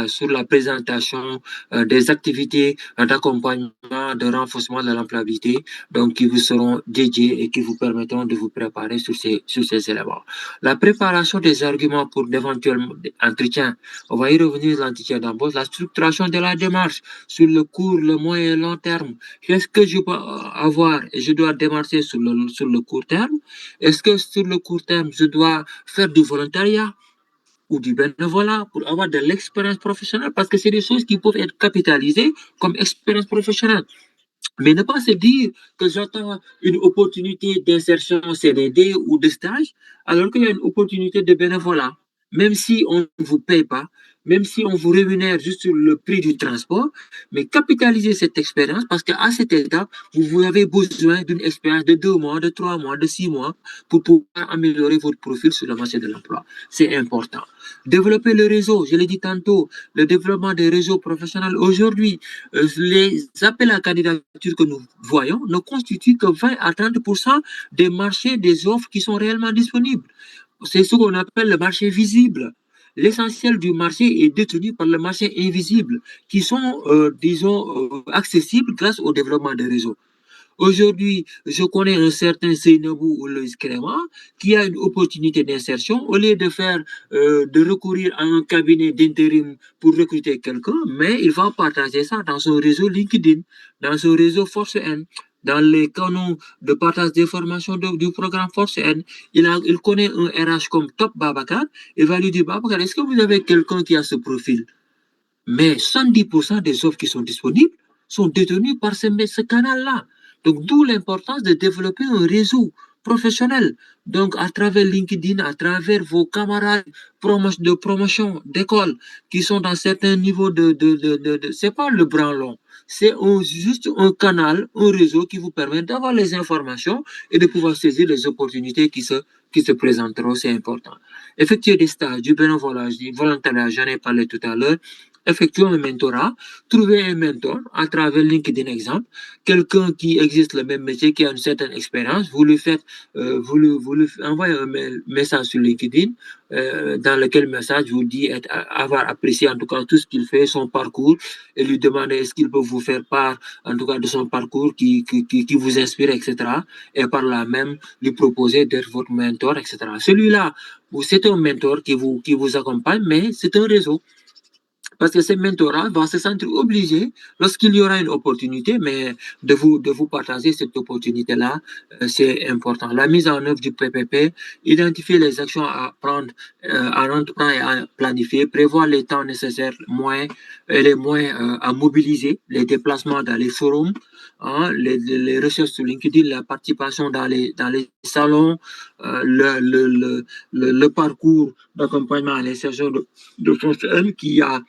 sur la présentation des activités d'accompagnement, de renforcement de l'employabilité, donc qui vous seront dédiées et qui vous permettront de vous préparer sur ces éléments. La préparation des arguments pour d'éventuels entretiens, on va y revenir l'entretien d'embauche, la structuration de la démarche sur le court, le moyen et long terme. Qu'est-ce que je peux avoir et je dois démarcher sur le court terme? Est-ce que sur le court terme, je dois faire du volontariat ou du bénévolat pour avoir de l'expérience professionnelle? Parce que c'est des choses qui peuvent être capitalisées comme expérience professionnelle. Mais ne pas se dire que j'attends une opportunité d'insertion CDD ou de stage, alors qu'il y a une opportunité de bénévolat. Même si on ne vous paye pas, même si on vous rémunère juste sur le prix du transport, mais capitalisez cette expérience parce qu'à cette étape, vous avez besoin d'une expérience de 2 mois, de 3 mois, de 6 mois pour pouvoir améliorer votre profil sur le marché de l'emploi. C'est important. Développer le réseau, je l'ai dit tantôt, le développement des réseaux professionnels aujourd'hui, les appels à candidature que nous voyons ne constituent que 20 à 30% des marchés, des offres qui sont réellement disponibles. C'est ce qu'on appelle le marché visible. L'essentiel du marché est détenu par le marché invisible, qui sont, disons, accessibles grâce au développement des réseaux. Aujourd'hui, je connais un certain Seynabou ou Loïs Créma qui a une opportunité d'insertion. Au lieu de recourir à un cabinet d'intérim pour recruter quelqu'un, mais il va partager ça dans son réseau LinkedIn, dans son réseau Force N, dans les canaux de partage d'informations du programme Force N. Il connaît un RH comme Top Babacar. Il va lui dire, Babacar, est-ce que vous avez quelqu'un qui a ce profil? Mais 110% des offres qui sont disponibles sont détenues par ce canal-là. Donc, d'où l'importance de développer un réseau professionnel. Donc, à travers LinkedIn, à travers vos camarades de promotion d'école qui sont dans certains niveaux c'est pas le branlon, c'est juste un canal, un réseau qui vous permet d'avoir les informations et de pouvoir saisir les opportunités qui se présenteront, c'est important. Effectuer des stages, du bénévolat, du volontariat, j'en ai parlé tout à l'heure. Effectuer un mentorat, trouver un mentor à travers LinkedIn, exemple, quelqu'un qui existe le même métier, qui a une certaine expérience, vous lui envoyez un message sur LinkedIn, dans lequel message vous dit avoir apprécié en tout cas tout ce qu'il fait, son parcours, et lui demander est-ce qu'il peut vous faire part en tout cas de son parcours qui vous inspire, etc. Et par là même lui proposer d'être votre mentor, etc. Celui-là, c'est un mentor qui vous accompagne, mais c'est un réseau. Parce que ce mentorat va se sentir obligé, lorsqu'il y aura une opportunité, mais de vous partager cette opportunité-là, c'est important. La mise en œuvre du PPP, identifier les actions à prendre, à entreprendre et à planifier, prévoir les temps nécessaires, les moyens à mobiliser, les déplacements dans les forums, hein, les recherches sur LinkedIn, la participation dans les salons, le parcours d'accompagnement à l'insertion de fonctionnaires qui a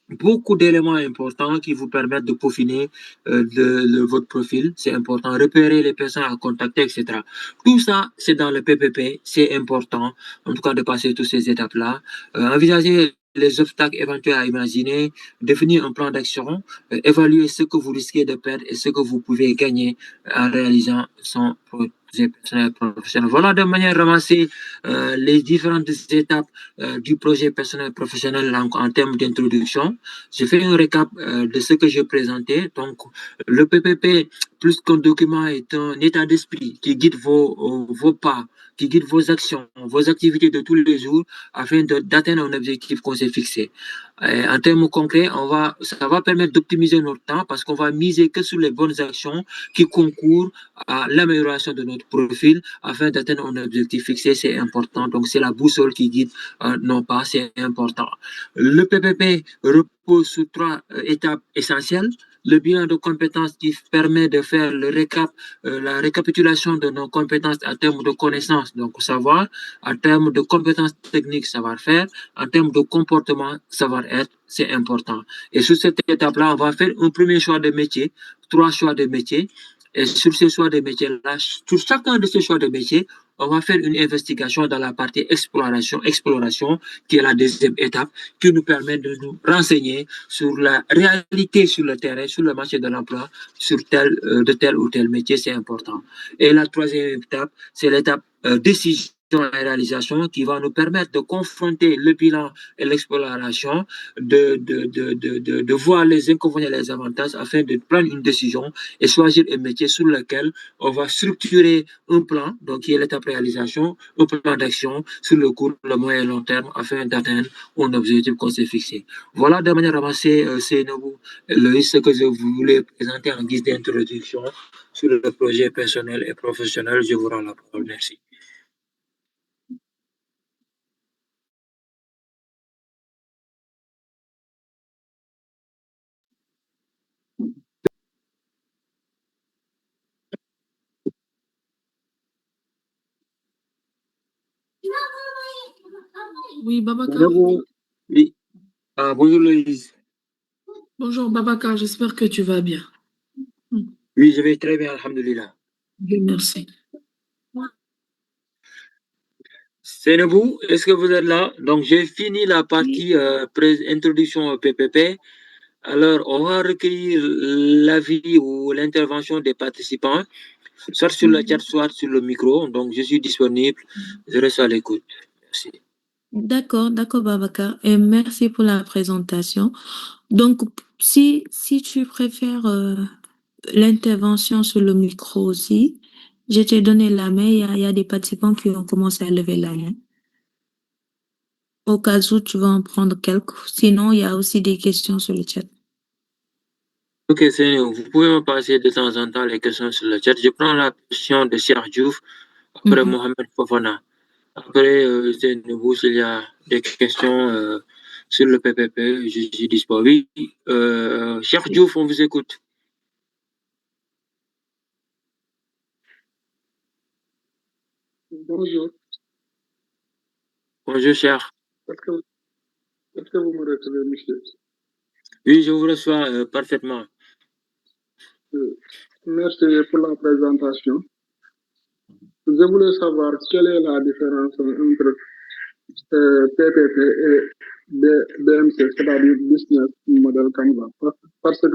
beaucoup d'éléments importants qui vous permettent de peaufiner votre profil. C'est important. Repérer les personnes à contacter, etc. Tout ça, c'est dans le PPP. C'est important, en tout cas, de passer toutes ces étapes-là. Envisager les obstacles éventuels à imaginer, définir un plan d'action, évaluer ce que vous risquez de perdre et ce que vous pouvez gagner en réalisant son projet personnel et professionnel. Voilà de manière ramassée les différentes étapes du projet personnel et professionnel en termes d'introduction. Je fais un récap de ce que j'ai présenté. Donc, le PPP, plus qu'un document, est un état d'esprit qui guide vos pas, qui guide vos actions, vos activités de tous les jours afin d'atteindre un objectif qu'on s'est fixé. En termes concrets, ça va permettre d'optimiser notre temps parce qu'on va miser que sur les bonnes actions qui concourent à l'amélioration de notre profil afin d'atteindre un objectif fixé. C'est important. Donc, c'est la boussole qui guide nos pas. C'est important. Le PPP repose sur trois étapes essentielles. Le bilan de compétences qui permet de faire la récapitulation de nos compétences en termes de connaissances, donc savoir, en termes de compétences techniques, savoir-faire, en termes de comportement, savoir-être, c'est important. Et sur cette étape-là, on va faire un premier choix de métier, trois choix de métier. Et sur ces choix de métiers-là, sur chacun de ces choix de métiers, on va faire une investigation dans la partie exploration, qui est la deuxième étape, qui nous permet de nous renseigner sur la réalité sur le terrain, sur le marché de l'emploi, sur de tel ou tel métier, c'est important. Et la troisième étape, c'est l'étape décision et réalisation qui va nous permettre de confronter le bilan et l'exploration, de voir les inconvénients et les avantages afin de prendre une décision et choisir un métier sur lequel on va structurer un plan, donc qui est l'étape réalisation, un plan d'action sur le court, le moyen et long terme afin d'atteindre un objectif qu'on s'est fixé. Voilà de manière avancée, c'est ce que je voulais présenter en guise d'introduction sur le projet personnel et professionnel. Je vous rends la parole. Merci. Oui, Babacar. Bonjour. Oui. Bonjour Louise. Bonjour, Babacar. J'espère que tu vas bien. Oui, je vais très bien, alhamdulillah. Dieu merci. Sénébou, est-ce que vous êtes là? Donc, j'ai fini la partie introduction au PPP. Alors, on va recueillir l'avis ou l'intervention des participants, soit sur le chat, soit sur le micro. Donc, je suis disponible. Je reste à l'écoute. Merci. D'accord, Babacar. Et merci pour la présentation. Donc, si tu préfères l'intervention sur le micro aussi, je t'ai donné la main. Il y a des participants qui ont commencé à lever la main. Au cas où tu vas en prendre quelques. Sinon, il y a aussi des questions sur le chat. Ok, Sénébou, vous pouvez me passer de temps en temps les questions sur le chat. Je prends la question de Cheikh Diouf, après Mohamed Fofana. Après, Sénébou, s'il y a des questions sur le PPP, je suis disponible. Oui, Cheikh Diouf, on vous écoute. Bonjour. Bonjour, cher. Est-ce que, est-ce que vous me recevez, monsieur? Oui, je vous reçois parfaitement. Merci pour la présentation. Je voulais savoir quelle est la différence entre PPP et BMC, c'est-à-dire Business Model Canvas. Parce que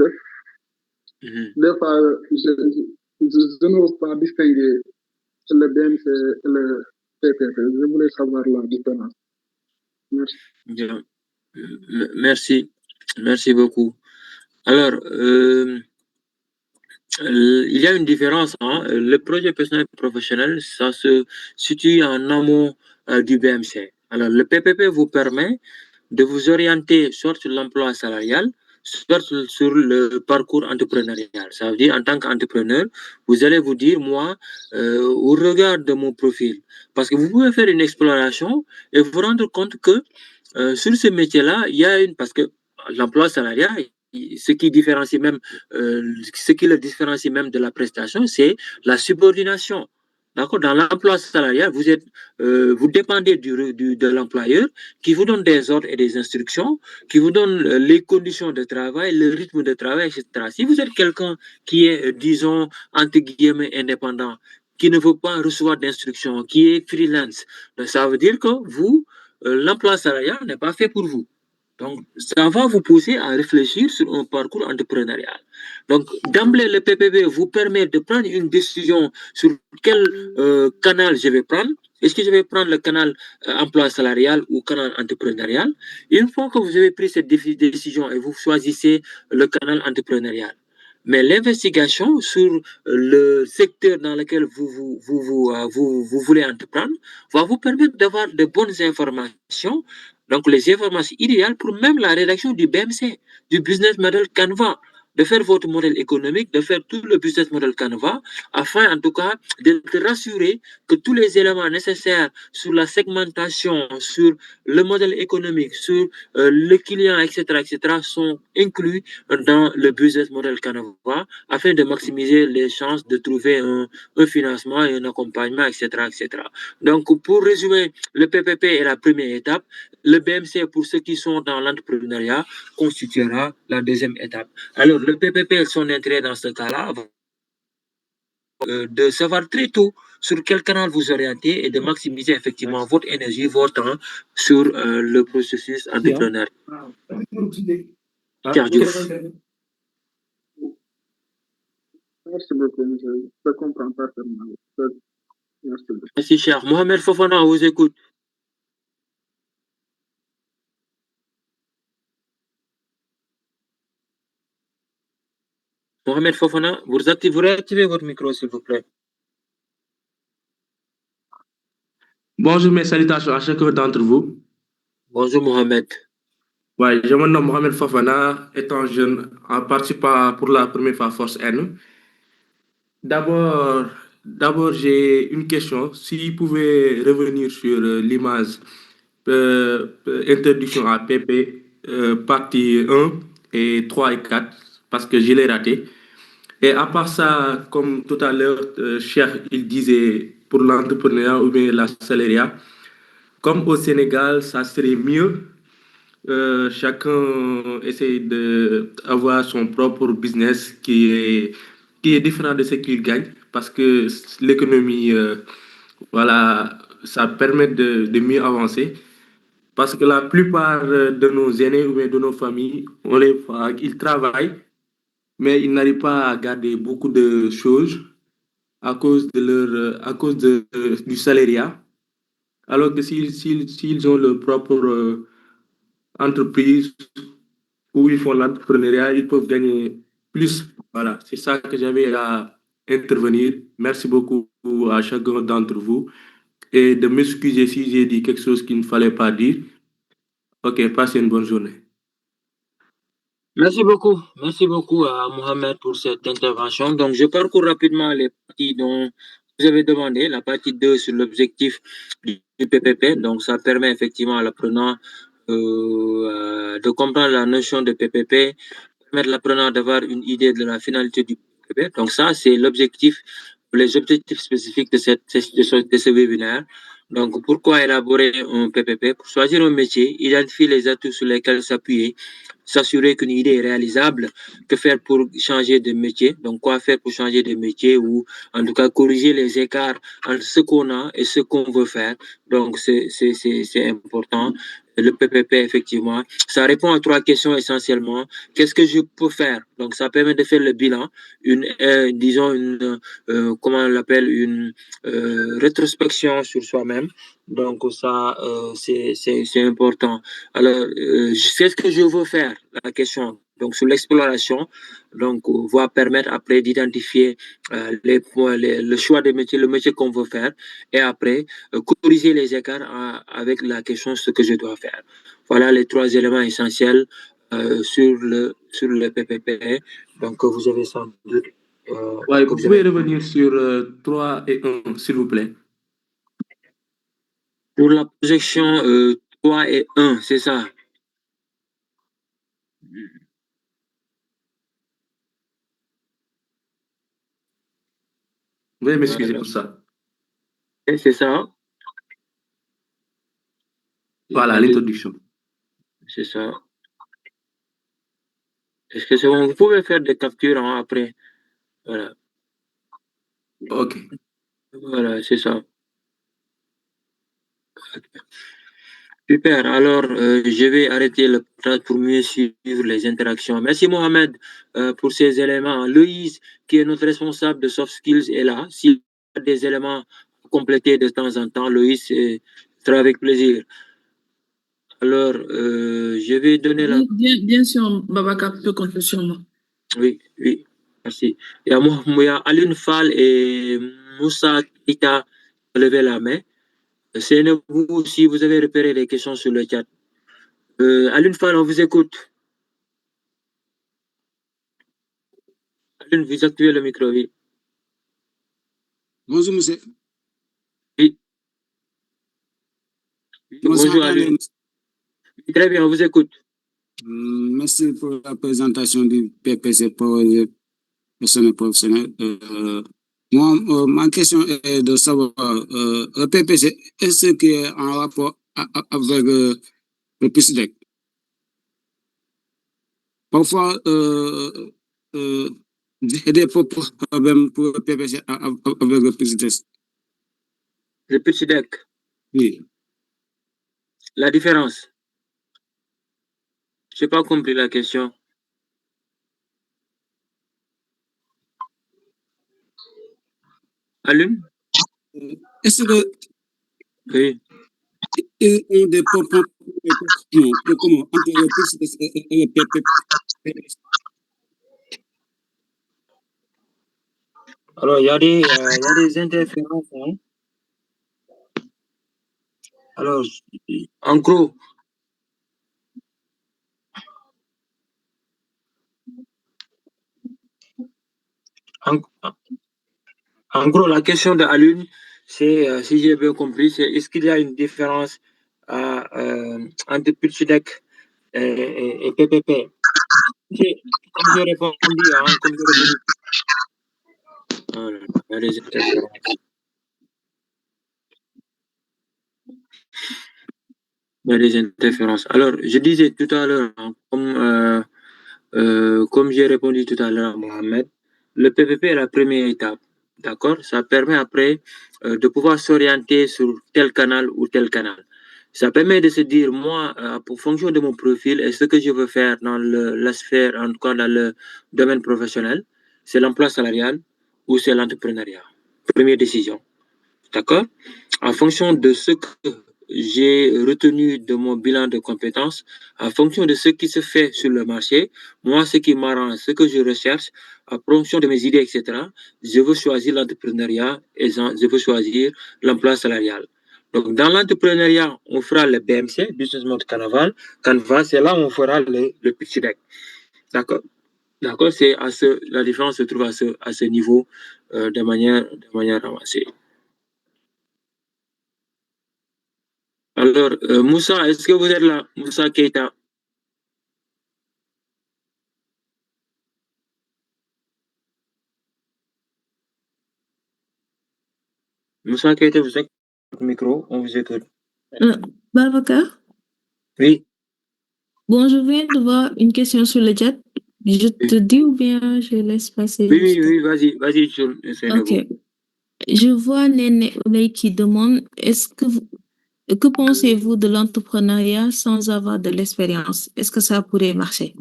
des fois, je n'ose pas distinguer le BMC et le PPP. Je voulais savoir la différence. Merci. Bien. Merci. Merci beaucoup. Alors, il y a une différence. Hein. Le projet personnel et professionnel, ça se situe en amont du BMC. Alors, le PPP vous permet de vous orienter soit sur l'emploi salarial, soit sur le parcours entrepreneurial. Ça veut dire, en tant qu'entrepreneur, vous allez vous dire, moi, au regard de mon profil, parce que vous pouvez faire une exploration et vous rendre compte que sur ce métier-là, il y a une, parce que l'emploi salarial, ce qui différencie même, ce qui le différencie même de la prestation, c'est la subordination. D'accord? Dans l'emploi salarial, vous dépendez de l'employeur qui vous donne des ordres et des instructions, qui vous donne les conditions de travail, le rythme de travail, etc. Si vous êtes quelqu'un qui est, disons, entre guillemets, indépendant, qui ne veut pas recevoir d'instructions, qui est freelance, donc ça veut dire que vous, l'emploi salarial n'est pas fait pour vous. Donc, ça va vous pousser à réfléchir sur un parcours entrepreneurial. Donc, d'emblée, le PPP vous permet de prendre une décision sur quel canal je vais prendre. Est-ce que je vais prendre le canal emploi salarial ou canal entrepreneurial? Une fois que vous avez pris cette décision et vous choisissez le canal entrepreneurial, mais l'investigation sur le secteur dans lequel vous voulez entreprendre va vous permettre d'avoir de bonnes informations, donc les informations idéales pour même la rédaction du BMC, du Business Model Canva, de faire votre modèle économique, de faire tout le business model Canva, afin en tout cas de te rassurer que tous les éléments nécessaires sur la segmentation, sur le modèle économique, sur le client, etc., sont inclus dans le business model Canva, afin de maximiser les chances de trouver un financement et un accompagnement, etc. Donc, pour résumer, le PPP est la première étape. Le BMC, pour ceux qui sont dans l'entrepreneuriat, constituera la deuxième étape. Alors, le PPP, son intérêt dans ce cas-là, de savoir très tôt sur quel canal vous orienter et de maximiser effectivement votre énergie, votre temps sur le processus entrepreneurial. Merci beaucoup, monsieur. Je comprends parfaitement. Merci beaucoup. Merci, cher. Mohamed Fofana, on vous écoute. Mohamed Fofana, vous réactivez votre micro, s'il vous plaît. Bonjour, mes salutations à chacun d'entre vous. Bonjour, Mohamed. Ouais, je me nomme Mohamed Fofana, étant jeune, en participant pour la première fois à Force N. D'abord, j'ai une question. Si vous pouvez revenir sur l'image introduction à PP, partie 1 et 3 et 4, parce que je l'ai raté. Et à part ça, comme tout à l'heure, Cheikh, il disait pour l'entrepreneuriat ou bien la salariat, comme au Sénégal, ça serait mieux. Chacun essaie d'avoir son propre business qui est différent de ce qu'il gagne parce que l'économie, voilà, ça permet de mieux avancer. Parce que la plupart de nos aînés ou bien de nos familles, on les voit, ils travaillent, mais ils n'arrivent pas à garder beaucoup de choses à cause du salariat. Alors que s'ils ont leur propre entreprise où ils font l'entrepreneuriat, ils peuvent gagner plus. Voilà, c'est ça que j'avais à intervenir. Merci beaucoup à chacun d'entre vous et de m'excuser si j'ai dit quelque chose qu'il ne fallait pas dire. Ok, passez une bonne journée. Merci beaucoup à Mohamed pour cette intervention. Donc, je parcours rapidement les parties dont vous avez demandé, la partie 2 sur l'objectif du PPP. Donc, ça permet effectivement à l'apprenant de comprendre la notion de PPP, permettre à l'apprenant d'avoir une idée de la finalité du PPP. Donc, ça, c'est l'objectif les objectifs spécifiques de ce webinaire. Donc, pourquoi élaborer un PPP? Pour choisir un métier, identifier les atouts sur lesquels s'appuyer, s'assurer qu'une idée est réalisable, que faire pour changer de métier, donc quoi faire pour changer de métier ou en tout cas corriger les écarts entre ce qu'on a et ce qu'on veut faire. Donc, c'est important. Le PPP, effectivement, ça répond à 3 questions essentiellement. Qu'est-ce que je peux faire? Donc, ça permet de faire le bilan, disons, comment on l'appelle, une rétrospection sur soi-même. Donc, ça, c'est important. Alors, c'est ce que je veux faire, la question. Donc, sur l'exploration, donc, va permettre après d'identifier les points, le choix des métiers, le métier qu'on veut faire, et après, corriger les écarts avec la question ce que je dois faire. Voilà les 3 éléments essentiels sur le PPP. Donc, vous avez sans doute. Ouais, vous pouvez revenir sur 3 et 1, s'il vous plaît. Pour la projection 3 et 1, c'est ça. Veuillez m'excuser pour ça. C'est ça. Voilà, l'introduction. C'est ça. Est-ce que c'est bon? Vous pouvez faire des captures après. Voilà. OK. Voilà, c'est ça. Super. Alors, je vais arrêter le partage pour mieux suivre les interactions. Merci Mohamed pour ces éléments. Louise, qui est notre responsable de soft skills, est là. S'il y a des éléments à compléter de temps en temps, Louise, ce sera avec plaisir. Alors, je vais donner la... Bien sûr, Babacar peut compter sur moi. Oui, oui, merci. Il y a Aline Fall et Moussa qui t'a levé la main. C'est vous si vous avez repéré des questions sur le chat. Aline Fall, on vous écoute. Aline, vous activez le micro, oui. Bonjour, monsieur. Oui. Bonjour Aline. Très bien, on vous écoute. Merci pour la présentation du PPC pour les personnes professionnelles. Moi, ma question est de savoir, le PPC, est-ce qu'il est en rapport avec le PISDEC? Parfois, j'ai des problèmes pour le PPC avec le PISDEC. Le petit deck. Oui. La différence. Je n'ai pas compris la question. Aline? Est-ce que Oui. ils ont des problèmes entre le PISDEC et le PPC? Alors, il y a des interférences. Hein. Alors, en gros, en gros, la question de Alune, c'est, si j'ai bien compris, c'est est-ce qu'il y a une différence entre Pitchdeck et PPP? Comme j'ai répondu, hein, comme j'ai répondu. Voilà, il y a des interférences. Il y a des interférences. Alors, je disais tout à l'heure, hein, comme j'ai répondu tout à l'heure à Mohamed, le PPP est la première étape. D'accord? Ça permet après de pouvoir s'orienter sur tel canal ou tel canal. Ça permet de se dire, moi, pour fonction de mon profil, et ce que je veux faire dans la sphère, en tout cas dans le domaine professionnel, c'est l'emploi salarial ou c'est l'entrepreneuriat. Première décision. D'accord? En fonction de ce que j'ai retenu de mon bilan de compétences, en fonction de ce qui se fait sur le marché, moi, ce qui m'arrange, ce que je recherche, en fonction de mes idées, etc., je veux choisir l'entrepreneuriat et je veux choisir l'emploi salarial. Donc, dans l'entrepreneuriat, on fera le BMC, Business Mode Canva, c'est là où on fera le pitch deck. D'accord? D'accord? La différence se trouve à ce niveau de manière avancée. Alors, Moussa, est-ce que vous êtes là? Moussa Keita. Moussa Keita, vous êtes votre micro, on vous écoute. Babacar? Oui, Bon, je viens de voir une question sur le chat. Je te dis ou bien je laisse passer oui, jusqu'à... vas-y, c'est Ok. nouveau. Je vois Néné Oley qui demande, que pensez-vous de l'entrepreneuriat sans avoir de l'expérience? Est-ce que ça pourrait marcher?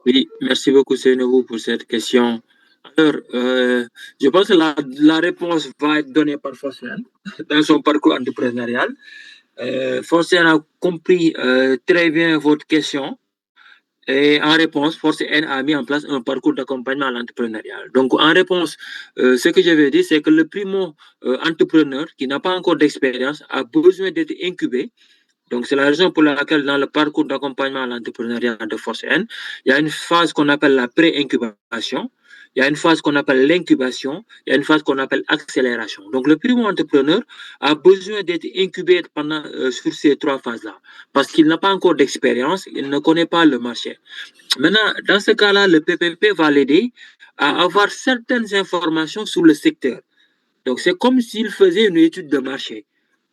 Oui, merci beaucoup, Seynabou, pour cette question. Alors, je pense que la réponse va être donnée par Forcen dans son parcours entrepreneurial. Forcen a compris très bien votre question. Et en réponse, Force N a mis en place un parcours d'accompagnement à l'entrepreneuriat. Donc, en réponse, ce que je vais dire, c'est que le primo entrepreneur qui n'a pas encore d'expérience a besoin d'être incubé. Donc, c'est la raison pour laquelle dans le parcours d'accompagnement à l'entrepreneuriat de Force N, il y a une phase qu'on appelle la pré-incubation, il y a une phase qu'on appelle l'incubation, il y a une phase qu'on appelle accélération. Donc, le primo entrepreneur a besoin d'être incubé pendant, sur ces trois phases-là parce qu'il n'a pas encore d'expérience, il ne connaît pas le marché. Maintenant, dans ce cas-là, le PPP va l'aider à avoir certaines informations sur le secteur. Donc, c'est comme s'il faisait une étude de marché.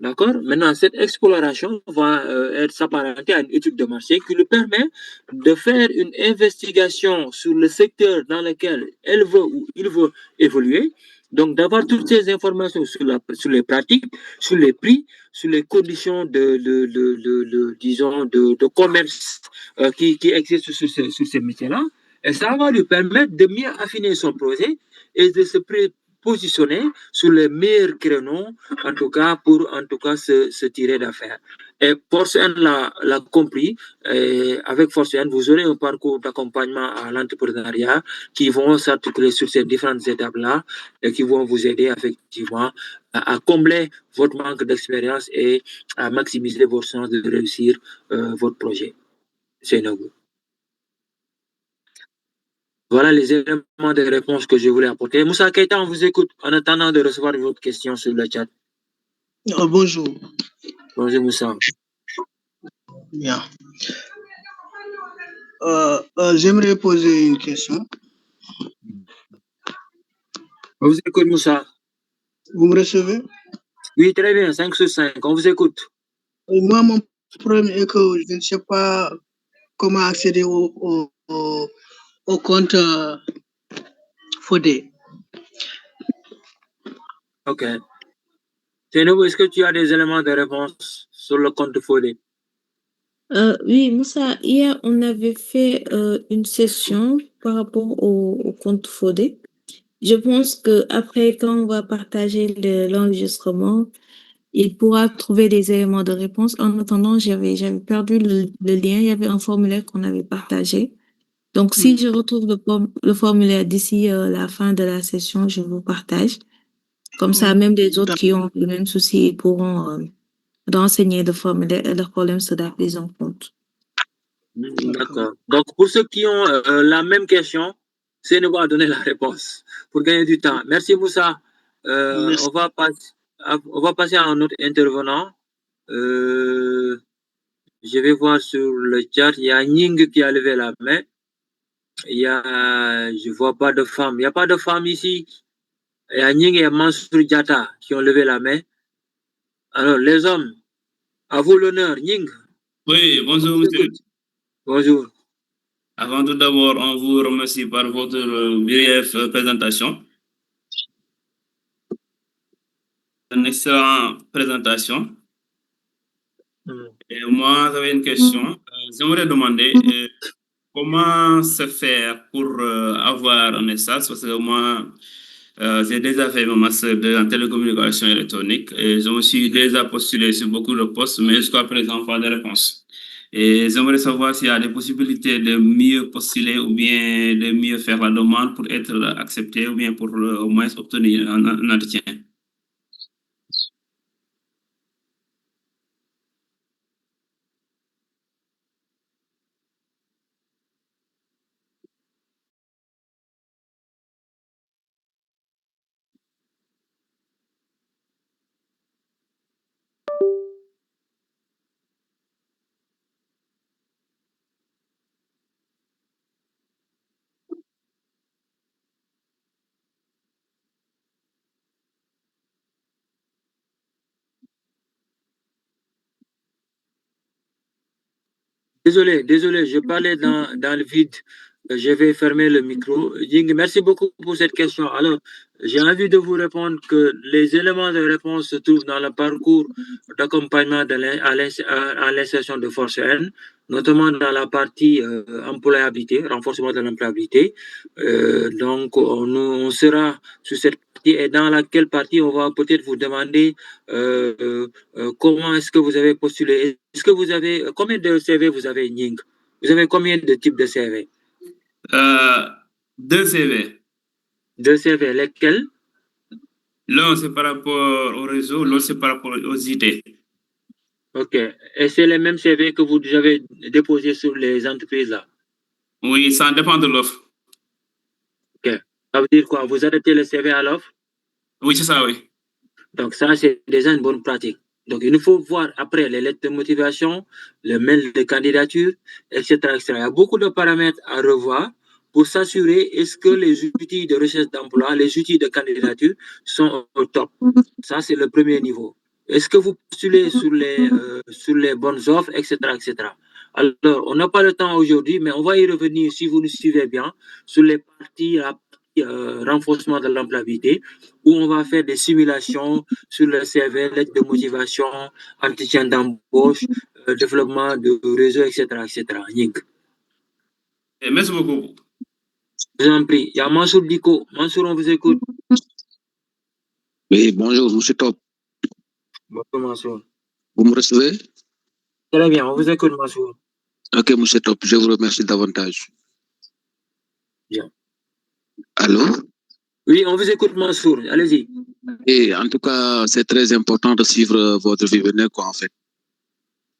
D'accord? Maintenant, cette exploration va être s'apparenter à une étude de marché qui lui permet de faire une investigation sur le secteur dans lequel elle veut ou il veut évoluer. Donc, d'avoir toutes ces informations sur les pratiques, sur les prix, sur les conditions disons, de commerce qui existent sur ces métiers-là. Et ça va lui permettre de mieux affiner son projet et de se positionner sur les meilleurs créneaux, en tout cas pour se tirer d'affaire. Et Forcen l'a compris. Et avec Forcen, vous aurez un parcours d'accompagnement à l'entrepreneuriat qui vont s'articuler sur ces différentes étapes-là et qui vont vous aider effectivement à combler votre manque d'expérience et à maximiser vos chances de réussir votre projet. C'est Nobu. Voilà les éléments de réponse que je voulais apporter. Moussa Keita, on vous écoute en attendant de recevoir votre question sur le chat. Bonjour. Bonjour Moussa. Bien. J'aimerais poser une question. On vous écoute Moussa. Vous me recevez? Oui, très bien, 5 sur 5, on vous écoute. Moi, mon problème est que je ne sais pas comment accéder au compte Fodé. Ok. Sénou, est-ce que tu as des éléments de réponse sur le compte Fodé? Oui, Moussa, hier, on avait fait une session par rapport au compte Fodé. Je pense que après, quand on va partager l'enregistrement, il pourra trouver des éléments de réponse. En attendant, j'avais perdu le lien. Il y avait un formulaire qu'on avait partagé. Donc, si je retrouve le formulaire d'ici la fin de la session, je vous partage. Comme ça, même des autres qui ont le même souci ils pourront renseigner le formulaire et leurs problèmes sera pris en compte. D'accord. Donc, pour ceux qui ont la même question, Sénou va donner la réponse pour gagner du temps. Merci Moussa. On va passer à un autre intervenant. Je vais voir sur le chat, il y a Ning qui a levé la main. Je vois pas de femme. Il n'y a pas de femme ici. Il y a Ning et Mansour Diata qui ont levé la main. Alors, les hommes, à vous l'honneur. Ning. Oui, bonjour monsieur. Bonjour. Avant tout d'abord, on vous remercie par votre brève présentation. Une excellente présentation. Et moi, j'avais une question. J'aimerais demander comment se faire pour avoir un espace, parce que moi, j'ai déjà fait mon master en télécommunication électronique et je me suis déjà postulé sur beaucoup de postes, mais jusqu'à présent, pas de réponse. Et j'aimerais savoir s'il y a des possibilités de mieux postuler ou bien de mieux faire la demande pour être accepté ou bien pour au moins obtenir un entretien. Désolé, je parlais dans le vide. Je vais fermer le micro. Ying, merci beaucoup pour cette question. Alors, j'ai envie de vous répondre que les éléments de réponse se trouvent dans le parcours d'accompagnement à l'insertion de force N, notamment dans la partie employabilité, renforcement de l'employabilité. Donc, on sera sur cette partie et dans laquelle partie on va peut-être vous demander comment est-ce que vous avez postulé. Est-ce que vous avez combien de CV vous avez, Ying? Vous avez combien de types de CV? 2 CV. 2 CV, lesquels? L'un, c'est par rapport au réseau, l'autre, c'est par rapport aux idées. OK. Et c'est les mêmes CV que vous avez déposés sur les entreprises là? Oui, ça dépend de l'offre. OK. Ça veut dire quoi? Vous arrêtez le CV à l'offre? Oui, c'est ça, oui. Donc, ça, c'est déjà une bonne pratique. Donc, il nous faut voir après les lettres de motivation, le mail de candidature, etc., etc. Il y a beaucoup de paramètres à revoir pour s'assurer est-ce que les outils de recherche d'emploi, les outils de candidature sont au top. Ça, c'est le premier niveau. Est-ce que vous postulez sur les bonnes offres, etc., etc. Alors, on n'a pas le temps aujourd'hui, mais on va y revenir si vous nous suivez bien sur les parties renforcement de l'employabilité, où on va faire des simulations sur le CV, lettre de motivation, entretien d'embauche, développement de réseau, etc., etc. Ying. Merci beaucoup. Je vous en prie. Il y a Mansour Diko. Mansour, on vous écoute. Oui, bonjour, monsieur Top. Bonjour, Mansour. Vous me recevez? Très bien, on vous écoute, Mansour. Ok, monsieur Top, je vous remercie davantage. Bien. Allô? Oui, on vous écoute, Mansour. Allez-y. Et en tout cas, c'est très important de suivre votre vie venue, quoi, en fait.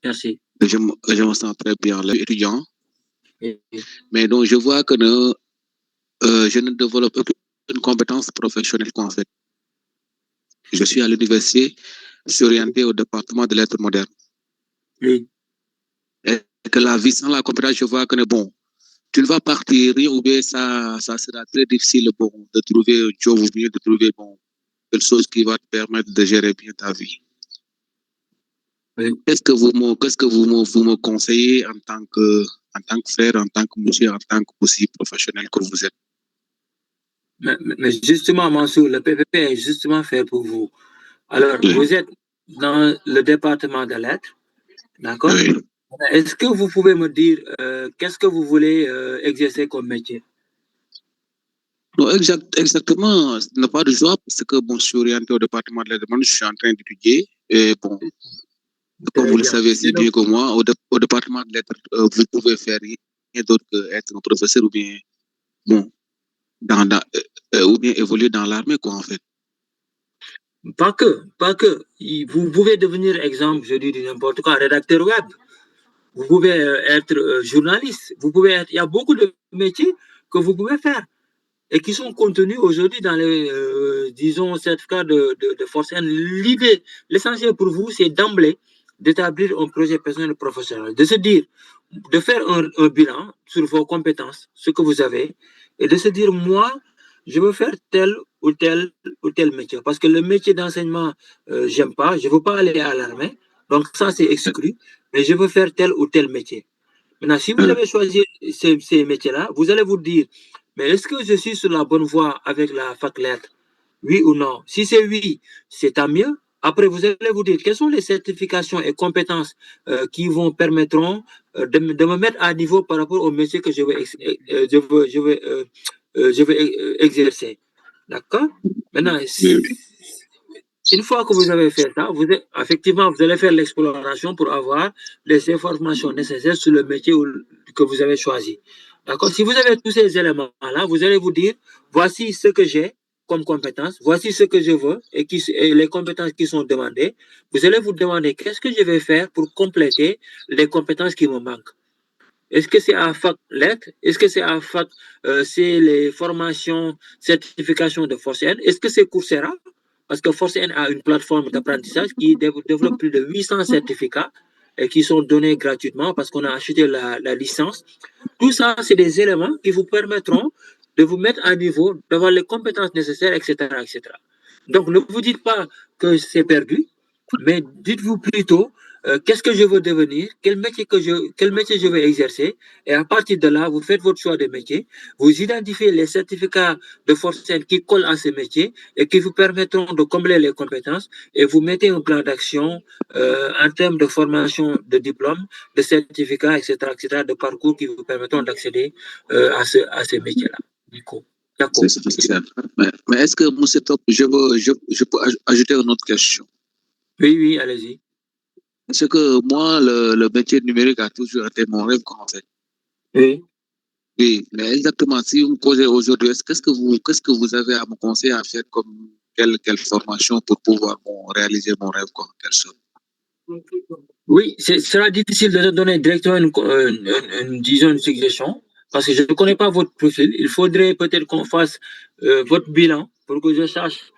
Merci. Je me sens très bien, l'étudiant. Oui. Mais donc, je vois que je ne développe aucune compétence professionnelle, quoi, en fait. Je suis à l'université, je suis orienté au département de lettres modernes. Oui. Et que la vie sans la compétence, je vois que, bon, tu ne vas partir, ou bien ça sera très difficile, bon, de trouver un job ou bien de trouver, bon, quelque chose qui va te permettre de gérer bien ta vie. Oui. Qu'est-ce que vous me conseillez en tant que frère, en tant que monsieur, en tant que aussi professionnel que vous êtes? Mais justement, Mansour, le PPP est justement fait pour vous. Alors, Oui. vous êtes dans le département de lettres, d'accord? Oui. Est-ce que vous pouvez me dire qu'est-ce que vous voulez exercer comme métier? Non, exactement, ce n'est pas de joie parce que bon, je suis orienté au département de la demande, je suis en train d'étudier. Et bon, comme vous le savez si bien que moi, au département de lettres, vous pouvez faire rien d'autre qu'être un professeur ou bien, bon, ou bien évoluer dans l'armée, quoi, en fait. Pas que. Vous pouvez devenir, exemple, je dis n'importe quoi, rédacteur web. Vous pouvez être journaliste. Il y a beaucoup de métiers que vous pouvez faire et qui sont contenus aujourd'hui dans les, disons, certificats de force N. L'idée, l'essentiel pour vous, c'est d'emblée d'établir un projet personnel professionnel, de se dire, de faire un bilan sur vos compétences, ce que vous avez, et de se dire, moi, je veux faire tel ou tel métier. Parce que le métier d'enseignement, j'aime pas, je ne veux pas aller à l'armée, donc ça, c'est exclu, mais je veux faire tel ou tel métier. Maintenant, si vous avez choisi ces métiers-là, vous allez vous dire, mais est-ce que je suis sur la bonne voie avec la fac lettres? Oui ou non? Si c'est oui, c'est tant mieux. Après, vous allez vous dire quelles sont les certifications et compétences qui vous permettront de me mettre à niveau par rapport au métier que je veux exercer. D'accord? Maintenant, une fois que vous avez fait ça, effectivement, vous allez faire l'exploration pour avoir les informations nécessaires sur le métier que vous avez choisi. D'accord? Si vous avez tous ces éléments-là, vous allez vous dire, voici ce que j'ai comme compétences, voici ce que je veux et les compétences qui sont demandées. Vous allez vous demander qu'est-ce que je vais faire pour compléter les compétences qui me manquent. Est-ce que c'est à fac lettres? Est-ce que c'est à fac, c'est les formations, certifications de Force N? Est-ce que c'est Coursera? Parce que Force N a une plateforme d'apprentissage qui développe plus de 800 certificats et qui sont donnés gratuitement parce qu'on a acheté la licence. Tout ça, c'est des éléments qui vous permettront de vous mettre à niveau, d'avoir les compétences nécessaires, etc., etc. Donc, ne vous dites pas que c'est perdu, mais dites-vous plutôt qu'est-ce que je veux devenir, quel métier je veux exercer, et à partir de là, vous faites votre choix de métier, vous identifiez les certificats de Forcen qui collent à ce métier et qui vous permettront de combler les compétences, et vous mettez un plan d'action en termes de formation, de diplôme, de certificats, etc., de parcours qui vous permettront d'accéder à ces métiers-là. D'accord. C'est ça. Mais est-ce que, M. Top, je peux ajouter une autre question? Oui, allez-y. Parce que moi, le métier numérique a toujours été mon rêve, en fait. Oui. Oui, mais exactement, si vous me posez aujourd'hui, qu'est-ce que vous avez à me conseiller à faire comme quelle formation pour pouvoir réaliser mon rêve, quoi, en quelque sorte? Oui, ce sera difficile de donner directement disons une suggestion, parce que je ne connais pas votre profil. Il faudrait peut-être qu'on fasse votre bilan pour que je sache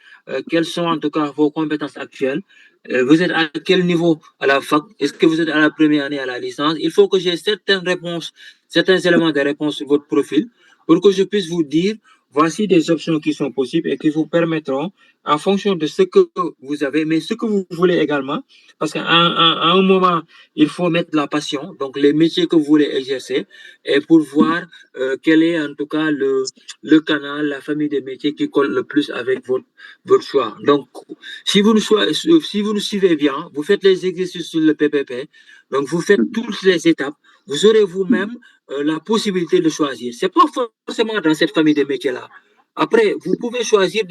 quelles sont en tout cas vos compétences actuelles. Vous êtes à quel niveau à la fac? Est-ce que vous êtes à la première année à la licence? Il faut que j'ai certaines réponses, certains éléments de réponse sur votre profil pour que je puisse vous dire, voici des options qui sont possibles et qui vous permettront, en fonction de ce que vous avez, mais ce que vous voulez également, parce qu'à un moment, il faut mettre la passion, donc les métiers que vous voulez exercer, et pour voir quel est en tout cas le canal, la famille des métiers qui colle le plus avec votre choix. Donc, si vous nous suivez bien, vous faites les exercices sur le PPP, donc vous faites toutes les étapes, vous aurez vous-même la possibilité de choisir. Ce n'est pas forcément dans cette famille de métiers-là. Après, vous pouvez choisir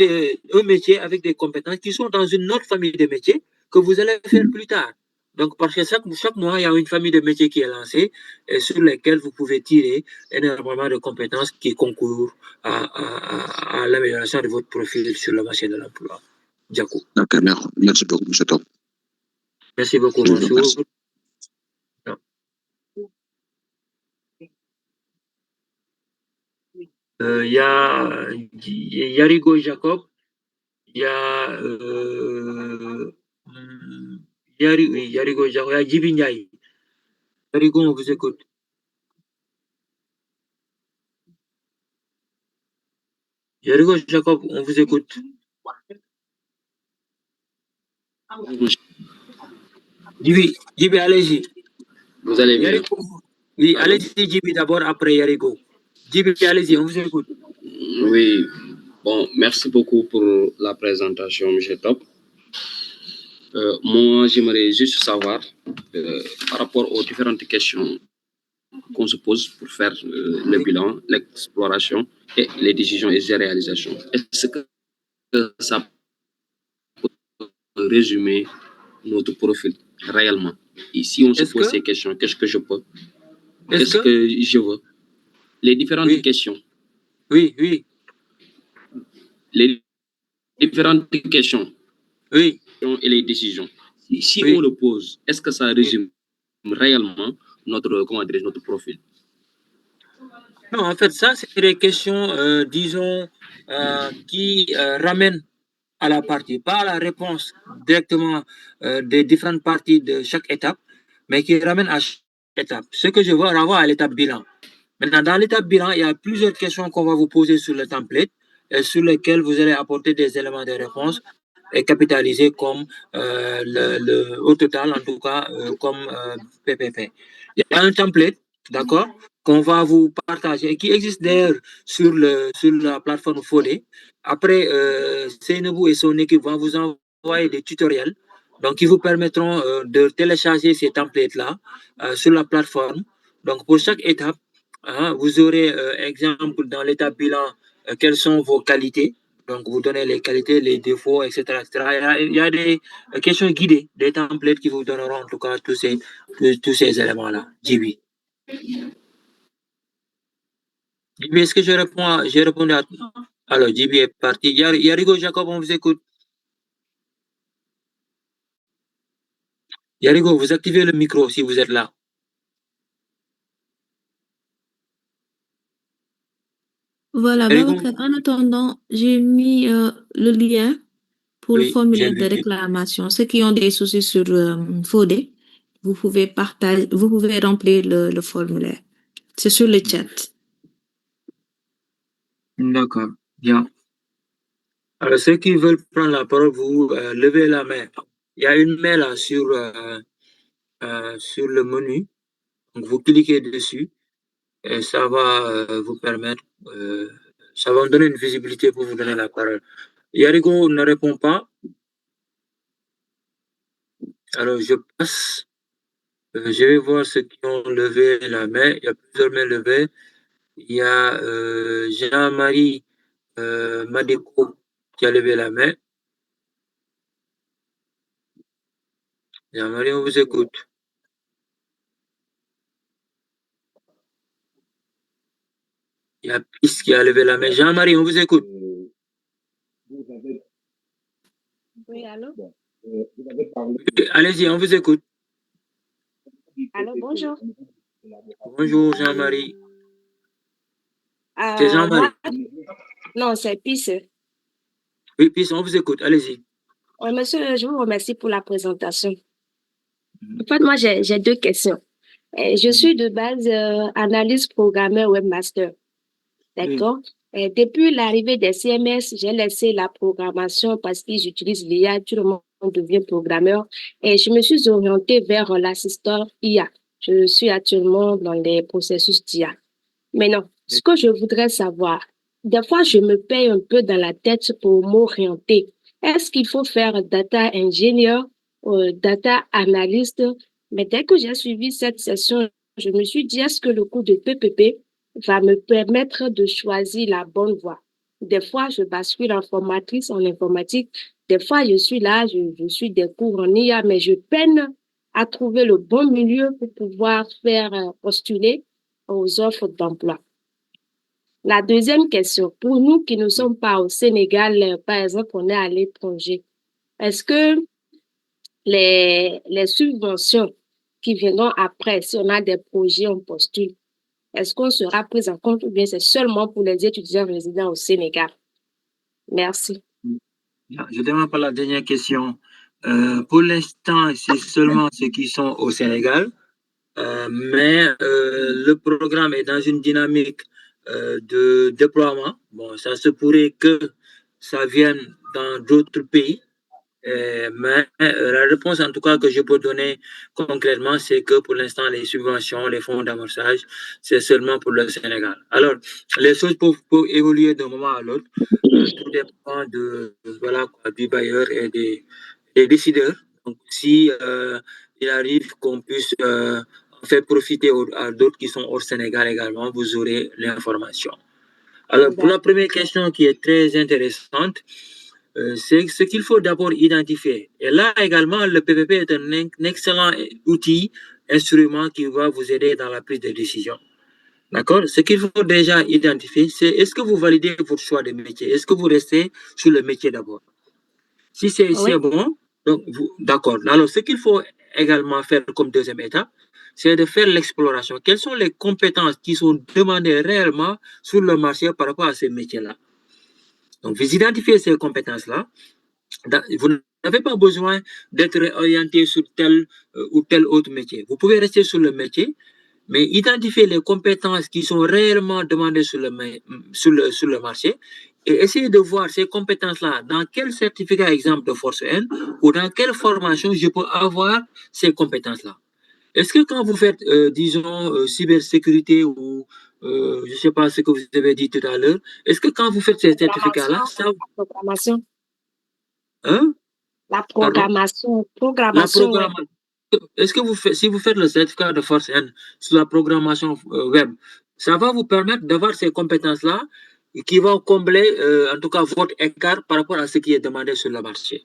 un métier avec des compétences qui sont dans une autre famille de métiers que vous allez faire plus tard. Donc, parce que chaque mois, il y a une famille de métiers qui est lancée et sur lesquels vous pouvez tirer énormément de compétences qui concourent à l'amélioration de votre profil sur le marché de l'emploi. Diakou. Ok, merci beaucoup, M. Top. Merci beaucoup, Mansour. Il y a Yarigo Jacob, il y a Yarigo Jacob, il y a Djibi Ndiaye. Yarigo, on vous écoute. Yarigo Jacob, on vous écoute. Djibi, allez-y. Vous allez bien? Yarigo, oui, allez-y, Djibi d'abord, après Yarigo. Djibi, allez-y, on vous écoute. Oui, bon, merci beaucoup pour la présentation, M. Top. Moi, j'aimerais juste savoir, par rapport aux différentes questions qu'on se pose pour faire le bilan, l'exploration et les décisions et les réalisations, est-ce que ça peut résumer notre profil réellement? Et si on se pose ces questions, qu'est-ce que je peux? Qu'est-ce que je veux? Les différentes questions. Oui. Les différentes questions. Oui. Et les décisions. Si on le pose, est-ce que ça résume réellement notre profil? Non, en fait, ça, c'est des questions, disons, qui ramènent à la partie, pas à la réponse directement des différentes parties de chaque étape, mais qui ramènent à chaque étape. Ce que je veux avoir à l'étape bilan. Maintenant, dans l'étape bilan, il y a plusieurs questions qu'on va vous poser sur le template et sur lesquelles vous allez apporter des éléments de réponse et capitaliser comme au total, en tout cas, comme PPP. Il y a un template, d'accord, qu'on va vous partager, qui existe d'ailleurs sur la plateforme Fodé. Après, Seynabou et son équipe vont vous envoyer des tutoriels, donc qui vous permettront de télécharger ces templates-là sur la plateforme. Donc, pour chaque étape, vous aurez, exemple, dans l'étape bilan, quelles sont vos qualités. Donc, vous donnez les qualités, les défauts, etc. Il y a des questions guidées, des templates qui vous donneront en tout cas tous ces éléments-là. Djibi. Djibi, est-ce que j'ai répondu à tout? Alors, Djibi est parti. Yarigo Jacob, on vous écoute. Yarigo, vous activez le micro si vous êtes là. Voilà, Babacar, en attendant, j'ai mis le lien pour le formulaire de réclamation. Ceux qui ont des soucis sur Fodé, vous pouvez remplir le formulaire. C'est sur le chat. D'accord, bien. Alors, ceux qui veulent prendre la parole, vous levez la main. Il y a une main là sur sur le menu. Donc, vous cliquez dessus et ça va vous permettre, ça va vous donner une visibilité pour vous donner la parole. Yarigo ne répond pas. Alors, je passe. Je vais voir ceux qui ont levé la main. Il y a plusieurs mains levées. Il y a Jean-Marie Madeko qui a levé la main. Jean-Marie, on vous écoute. Il y a Pis qui a levé la main. Jean-Marie, on vous écoute. Oui, allô? Allez-y, on vous écoute. Allô, bonjour. Bonjour, Jean-Marie. C'est Jean-Marie. Non, c'est Pis. Oui, Pis, on vous écoute. Allez-y. Oui, monsieur, je vous remercie pour la présentation. En fait, moi, j'ai deux questions. Je suis de base analyse programmeur webmaster. D'accord? Depuis l'arrivée des CMS, j'ai laissé la programmation parce qu'ils utilisent l'IA, tout le monde devient programmeur. Et je me suis orientée vers l'assistant IA. Je suis actuellement dans les processus d'IA. Maintenant, ce que je voudrais savoir, des fois, je me paye un peu dans la tête pour m'orienter. Est-ce qu'il faut faire data engineer, data analyst? Mais dès que j'ai suivi cette session, je me suis dit, est-ce que le cours de PPP va me permettre de choisir la bonne voie? Des fois, je bascule en formatrice en informatique. Des fois, je suis là, je suis des cours en IA, mais je peine à trouver le bon milieu pour pouvoir faire postuler aux offres d'emploi. La deuxième question, pour nous qui ne sommes pas au Sénégal, par exemple, on est à l'étranger, est-ce que les subventions qui viendront après, si on a des projets, on postule, est-ce qu'on sera pris en compte ou bien c'est seulement pour les étudiants résidents au Sénégal? Merci. Je demande pas la dernière question. Pour l'instant, c'est seulement ceux qui sont au Sénégal, mais le programme est dans une dynamique de déploiement. Bon, ça se pourrait que ça vienne dans d'autres pays. Mais la réponse en tout cas que je peux donner concrètement, c'est que pour l'instant, les subventions, les fonds d'amorçage, c'est seulement pour le Sénégal. Alors, les choses peuvent évoluer d'un moment à l'autre. Tout dépend voilà, du bailleur et des décideurs. Donc, si il arrive qu'on puisse faire profiter à d'autres qui sont hors Sénégal également, vous aurez l'information. Alors, pour la première question qui est très intéressante, c'est ce qu'il faut d'abord identifier. Et là également, le PPP est un excellent outil, instrument qui va vous aider dans la prise de décision. D'accord? Ce qu'il faut déjà identifier, c'est est-ce que vous validez votre choix de métier? Est-ce que vous restez sur le métier d'abord? Si c'est bon, donc d'accord. Alors, ce qu'il faut également faire comme deuxième étape, c'est de faire l'exploration. Quelles sont les compétences qui sont demandées réellement sur le marché par rapport à ces métiers-là? Donc, vous identifiez ces compétences-là. Vous n'avez pas besoin d'être orienté sur tel ou tel autre métier. Vous pouvez rester sur le métier, mais identifier les compétences qui sont réellement demandées sur le marché et essayer de voir ces compétences-là dans quel certificat, exemple de Force N, ou dans quelle formation je peux avoir ces compétences-là. Est-ce que quand vous faites, disons, cybersécurité ou je ne sais pas ce que vous avez dit tout à l'heure, est-ce que quand vous faites ces certificats-là, ça... La programmation. Hein? La programmation. La programmation. Est-ce que si vous faites le certificat de Force N sur la programmation web, ça va vous permettre d'avoir ces compétences-là qui vont combler, en tout cas, votre écart par rapport à ce qui est demandé sur le marché?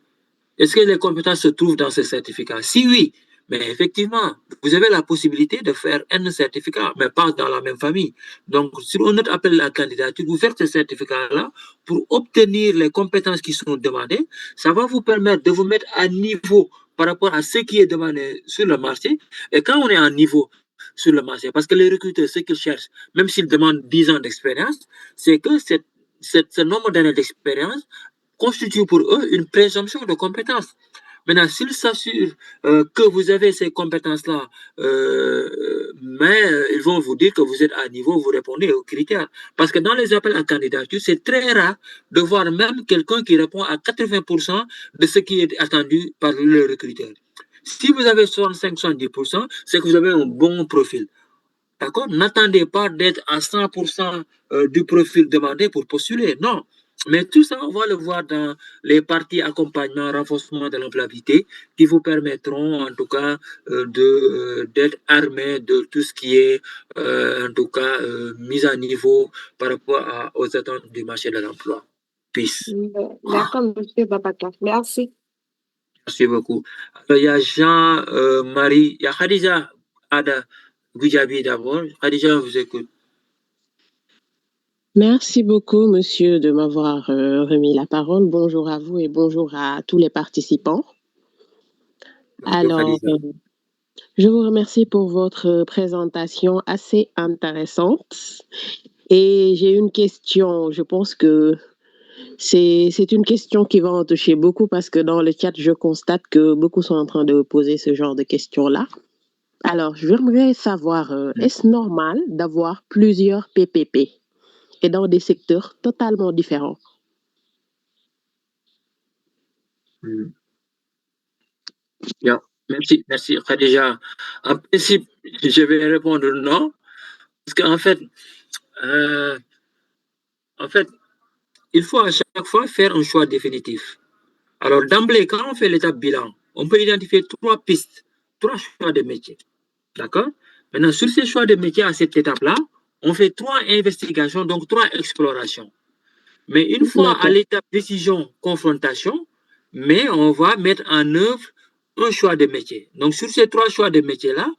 Est-ce que les compétences se trouvent dans ce certificat? Si oui, mais effectivement, vous avez la possibilité de faire un certificat, mais pas dans la même famille. Donc, si on appelle la candidature, vous faites ce certificat-là pour obtenir les compétences qui sont demandées. Ça va vous permettre de vous mettre à niveau par rapport à ce qui est demandé sur le marché. Et quand on est à niveau sur le marché, parce que les recruteurs, ce qu'ils cherchent, même s'ils demandent 10 ans d'expérience, c'est que ce nombre d'années d'expérience constitue pour eux une présomption de compétence. Maintenant, s'ils s'assurent que vous avez ces compétences-là, mais ils vont vous dire que vous êtes à niveau, vous répondez aux critères. Parce que dans les appels à candidature, c'est très rare de voir même quelqu'un qui répond à 80% de ce qui est attendu par le recruteur. Si vous avez 65-70%, c'est que vous avez un bon profil. D'accord? N'attendez pas d'être à 100% du profil demandé pour postuler. Non. Mais tout ça, on va le voir dans les parties accompagnement, renforcement de l'employabilité qui vous permettront, en tout cas, d'être armé de tout ce qui est, en tout cas, mise à niveau par rapport aux attentes du marché de l'emploi. Peace. D'accord, monsieur Babacar. Merci. Merci beaucoup. Alors, il y a Jean-Marie, il y a Khadija Ada Gujabi d'abord. Khadija, on vous écoute. Merci beaucoup, monsieur, de m'avoir remis la parole. Bonjour à vous et bonjour à tous les participants. Alors, je vous remercie pour votre présentation assez intéressante. Et j'ai une question, je pense que c'est une question qui va en toucher beaucoup parce que dans le chat, je constate que beaucoup sont en train de poser ce genre de questions-là. Alors, j'aimerais savoir, est-ce normal d'avoir plusieurs PPP et dans des secteurs totalement différents? Yeah. Merci Khadija. En principe, je vais répondre non, parce qu'en fait, il faut à chaque fois faire un choix définitif. Alors, d'emblée, quand on fait l'étape bilan, on peut identifier 3 pistes, 3 choix de métier. D'accord? Maintenant, sur ces choix de métier à cette étape-là, on fait 3 investigations, donc 3 explorations. Mais une fois à l'étape décision-confrontation, mais on va mettre en œuvre un choix de métier. Donc, sur ces 3 choix de métier-là,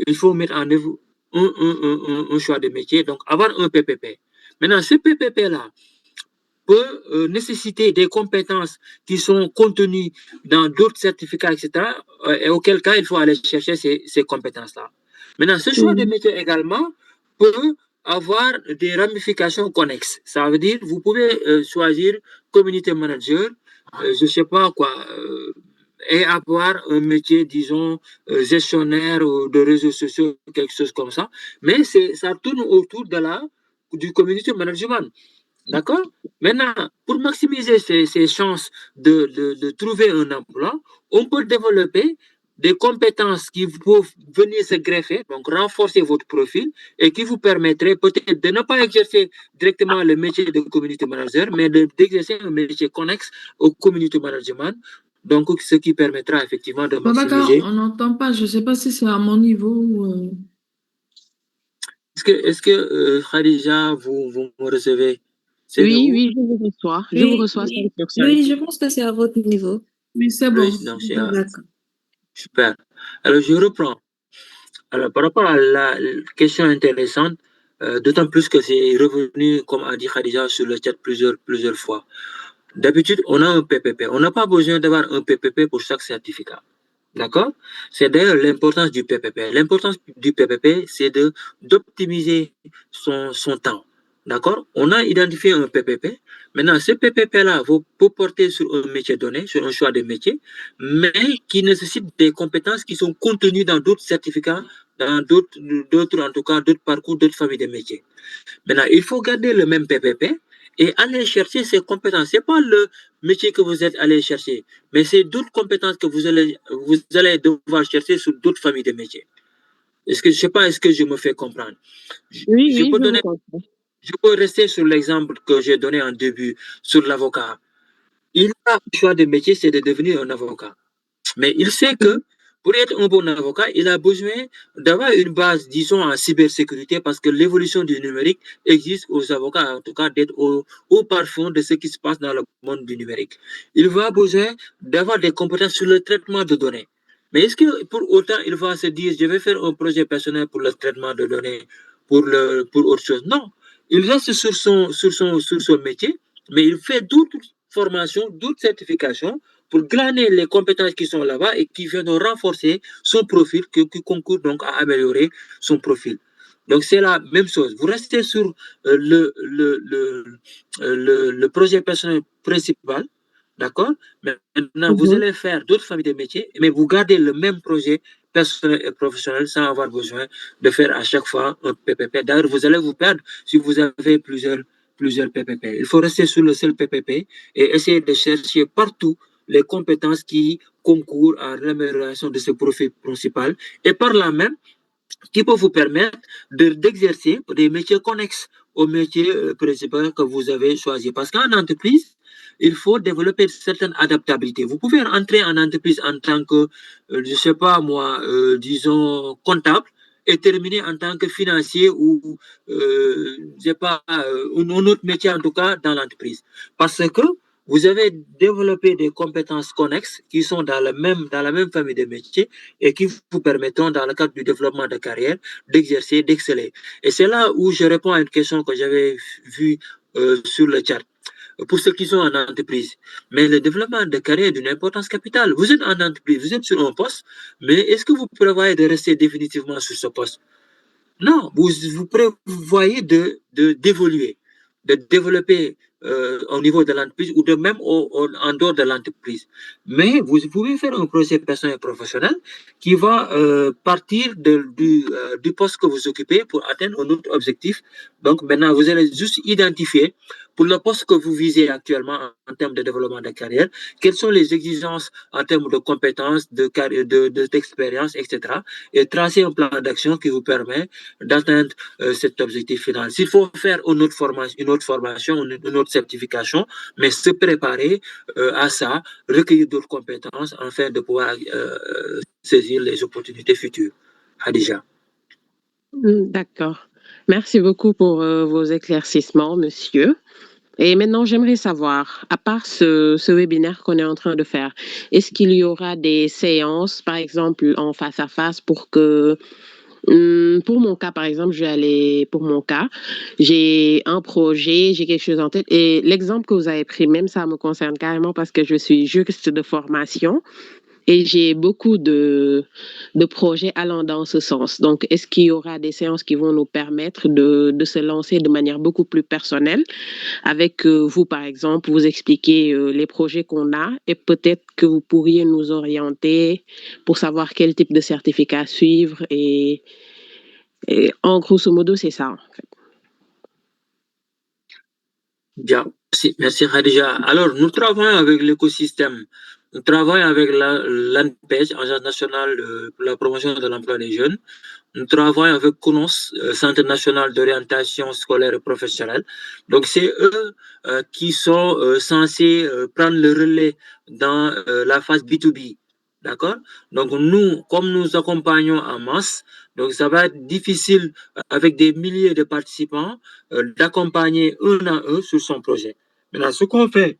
il faut mettre en œuvre un choix de métier, donc avoir un PPP. Maintenant, ce PPP-là peut nécessiter des compétences qui sont contenues dans d'autres certificats, etc., et auquel cas, il faut aller chercher ces compétences-là. Maintenant, ce choix de métier également peut avoir des ramifications connexes. Ça veut dire, vous pouvez choisir community manager, je ne sais pas quoi, et avoir un métier, disons, gestionnaire de réseaux sociaux, quelque chose comme ça. Mais ça tourne autour du community management. D'accord? Maintenant, pour maximiser ses chances de trouver un emploi, on peut développer des compétences qui peuvent venir se greffer, donc renforcer votre profil et qui vous permettraient peut-être de ne pas exercer directement le métier de community manager, mais d'exercer un métier connexe au community management, donc ce qui permettra effectivement de maximiser. Babacar, on n'entend pas, je ne sais pas si c'est à mon niveau ou... Est-ce que Khadija, vous me recevez? Oui, je vous reçois. Je vous reçois 5 sur 5. Oui, je pense que c'est à votre niveau. Oui, c'est bon. D'accord. Super. Alors, je reprends. Alors, par rapport à la question intéressante, d'autant plus que c'est revenu, comme a dit Khadija, sur le chat plusieurs fois. D'habitude, on a un PPP. On n'a pas besoin d'avoir un PPP pour chaque certificat. D'accord? C'est d'ailleurs l'importance du PPP. L'importance du PPP, c'est d'optimiser son temps. D'accord? On a identifié un PPP. Maintenant, ce PPP-là peut porter sur un métier donné, sur un choix de métier, mais qui nécessite des compétences qui sont contenues dans d'autres certificats, dans d'autres, en tout cas, d'autres parcours, d'autres familles de métiers. Maintenant, il faut garder le même PPP et aller chercher ces compétences. Ce n'est pas le métier que vous êtes allé chercher, mais c'est d'autres compétences que vous allez devoir chercher sur d'autres familles de métiers. Je ne sais pas, est-ce que je me fais comprendre? Je peux rester sur l'exemple que j'ai donné en début, sur l'avocat. Il a le choix de métier, c'est de devenir un avocat. Mais il sait que pour être un bon avocat, il a besoin d'avoir une base, disons, en cybersécurité, parce que l'évolution du numérique existe aux avocats, en tout cas, d'être au parfum de ce qui se passe dans le monde du numérique. Il va besoin d'avoir des compétences sur le traitement de données. Mais est-ce que pour autant, il va se dire, je vais faire un projet personnel pour le traitement de données, pour autre chose? Non. Il reste sur son métier, mais il fait d'autres formations, d'autres certifications pour glaner les compétences qui sont là-bas et qui viennent renforcer son profil, qui concourent donc à améliorer son profil. Donc, c'est la même chose. Vous restez sur le projet personnel principal, d'accord? Maintenant, vous allez faire d'autres familles de métiers, mais vous gardez le même projet personnel et professionnel sans avoir besoin de faire à chaque fois un PPP. D'ailleurs, vous allez vous perdre si vous avez plusieurs PPP. Il faut rester sur le seul PPP et essayer de chercher partout les compétences qui concourent à l'amélioration de ce profil principal et par là même, qui peut vous permettre d'exercer des métiers connexes au métier principal que vous avez choisi. Parce qu'en entreprise, il faut développer certaines adaptabilités. Vous pouvez entrer en entreprise en tant que, je ne sais pas moi, disons, comptable et terminer en tant que financier ou, je ne sais pas, un autre métier en tout cas dans l'entreprise. Parce que vous avez développé des compétences connexes qui sont dans la même famille de métiers et qui vous permettront, dans le cadre du développement de carrière, d'exercer, d'exceller. Et c'est là où je réponds à une question que j'avais vue sur le chat. Pour ceux qui sont en entreprise. Mais le développement de carrière est d'une importance capitale. Vous êtes en entreprise, vous êtes sur un poste, mais est-ce que vous prévoyez de rester définitivement sur ce poste? Non, vous prévoyez d'évoluer, de développer au niveau de l'entreprise ou de même en dehors de l'entreprise. Mais vous pouvez faire un projet personnel et professionnel qui va partir du poste que vous occupez pour atteindre un autre objectif. Donc maintenant, vous allez juste identifier pour le poste que vous visez actuellement en termes de développement de carrière, quelles sont les exigences en termes de compétences, d'expérience, etc. Et tracer un plan d'action qui vous permet d'atteindre cet objectif final. S'il faut faire une autre formation, une autre certification, mais se préparer à ça, recueillir d'autres compétences afin de pouvoir saisir les opportunités futures. Khadija. D'accord. Merci beaucoup pour vos éclaircissements, monsieur. Et maintenant, j'aimerais savoir, à part ce webinaire qu'on est en train de faire, est-ce qu'il y aura des séances, par exemple, en face à face pour que, pour mon cas, par exemple, pour mon cas, j'ai un projet, j'ai quelque chose en tête. Et l'exemple que vous avez pris, même ça me concerne carrément parce que je suis juriste de formation. Et j'ai beaucoup de projets allant dans ce sens. Donc, est-ce qu'il y aura des séances qui vont nous permettre de se lancer de manière beaucoup plus personnelle avec vous, par exemple, vous expliquer les projets qu'on a et peut-être que vous pourriez nous orienter pour savoir quel type de certificat suivre et en grosso modo, c'est ça, en fait. Bien, merci Khadija. Alors, nous travaillons avec l'écosystème. Nous travaillons avec l'ANPEJ, Agence nationale pour la promotion de l'emploi des jeunes. Nous travaillons avec CONOS, Centre national d'orientation scolaire et professionnelle. Donc, c'est eux qui sont censés prendre le relais dans la phase B2B. D'accord? Donc, nous, comme nous accompagnons en masse, donc ça va être difficile avec des milliers de participants d'accompagner un à un sur son projet. Maintenant, ce qu'on fait,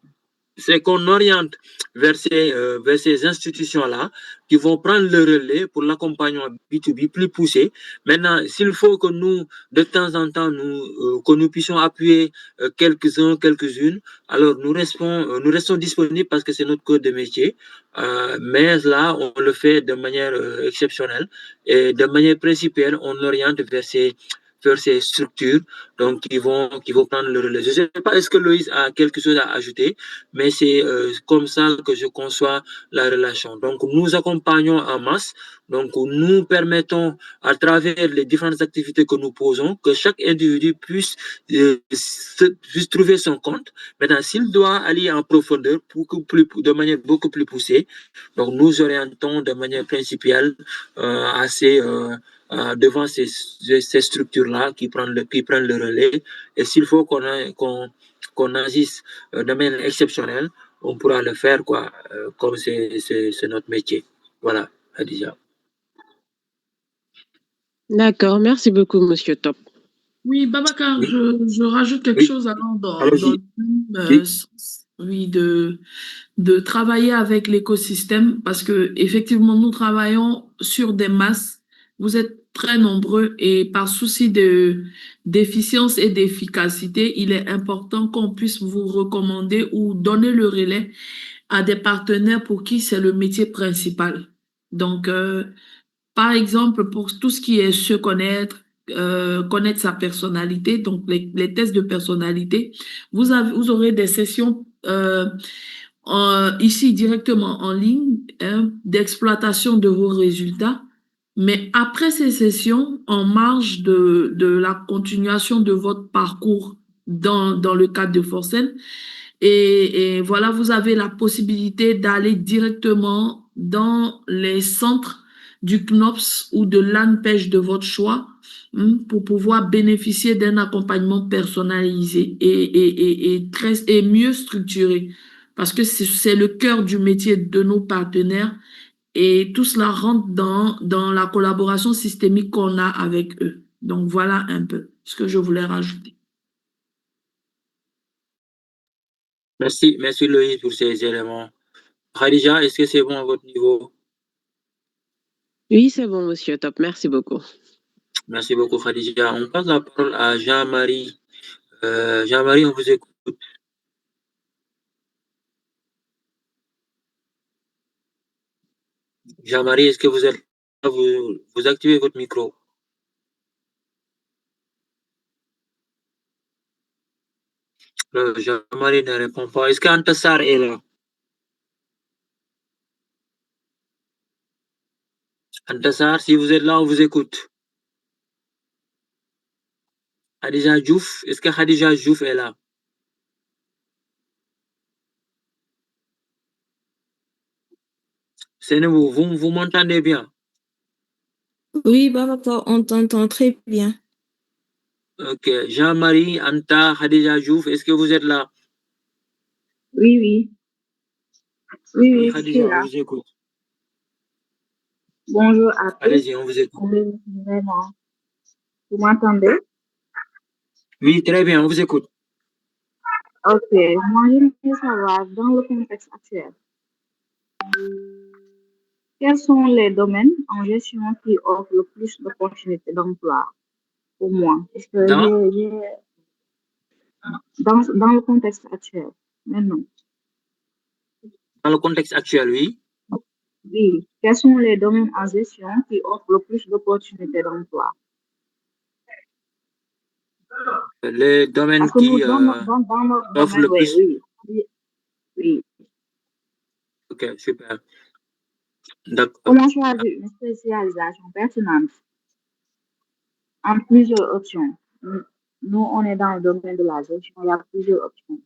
c'est qu'on oriente vers ces institutions-là qui vont prendre le relais pour l'accompagnement B2B plus poussé. Maintenant, s'il faut que nous, de temps en temps, que nous puissions appuyer quelques-uns, quelques-unes, alors nous restons disponibles parce que c'est notre code de métier. Mais là, on le fait de manière exceptionnelle et de manière principale, on oriente vers ces structures donc qui vont prendre le relais. Je ne sais pas, est-ce que Loïs a quelque chose à ajouter, mais c'est comme ça que je conçois la relation. Donc, nous accompagnons en masse, donc nous permettons à travers les différentes activités que nous posons que chaque individu puisse trouver son compte. Maintenant, s'il doit aller en profondeur de manière beaucoup plus poussée, donc nous orientons de manière principale devant ces structures-là qui prennent le relais. Et s'il faut qu'on agisse de manière exceptionnelle, on pourra le faire, comme c'est notre métier. Voilà, Khadija. D'accord, merci beaucoup, monsieur Top. Oui, Babacar, Oui. je rajoute quelque chose alors dans le sens, oui, de travailler avec l'écosystème parce que effectivement nous travaillons sur des masses. Vous êtes très nombreux et par souci d'efficience et d'efficacité, il est important qu'on puisse vous recommander ou donner le relais à des partenaires pour qui c'est le métier principal. Donc, par exemple, pour tout ce qui est se connaître, connaître sa personnalité, donc les tests de personnalité, vous aurez des sessions ici directement en ligne d'exploitation de vos résultats. Mais après ces sessions, en marge de la continuation de votre parcours dans le cadre de Forcen, Et voilà, vous avez la possibilité d'aller directement dans les centres du CNOPS ou de l'ANPEJ de votre choix pour pouvoir bénéficier d'un accompagnement personnalisé et mieux structuré. Parce que c'est le cœur du métier de nos partenaires et tout cela rentre dans la collaboration systémique qu'on a avec eux. Donc, voilà un peu ce que je voulais rajouter. Merci Loïs pour ces éléments. Khadija, est-ce que c'est bon à votre niveau? Oui, c'est bon, monsieur. Top. Merci beaucoup. Merci beaucoup, Khadija. On passe la parole à Jean-Marie. Jean-Marie, on vous écoute. Jean-Marie, est-ce que vous êtes là? Vous activez votre micro. Jean-Marie ne répond pas. Est-ce qu'Antassar est là? Antassar, si vous êtes là, on vous écoute. Khadija Diouf, est-ce que Khadija Diouf est là? C'est nous, vous m'entendez bien? Oui, Babacar, on t'entend très bien. Ok. Jean-Marie, Anta, Khadija Diouf, est-ce que vous êtes là? Oui, oui. Oui, oui, je suis Khadija, on là. vous écoute. Bonjour à tous. Allez-y, on vous écoute. Vraiment. Vous m'entendez? Oui, très bien, on vous écoute. Ok. Moi, j'aimerais savoir, dans le contexte actuel, quels sont les domaines en gestion qui offrent le plus d'opportunités d'emploi pour moi? Parce que dans le contexte actuel, maintenant. Dans le contexte actuel, oui. Oui. Quels sont les domaines en gestion qui offrent le plus d'opportunités d'emploi? Les domaines Parce que nous, qui dans notre offrent domaine, le plus. oui. Ok, super. D'accord. Comment choisir une spécialisation pertinente en plusieurs options? Nous, on est dans le domaine de la gestion, il y a plusieurs options.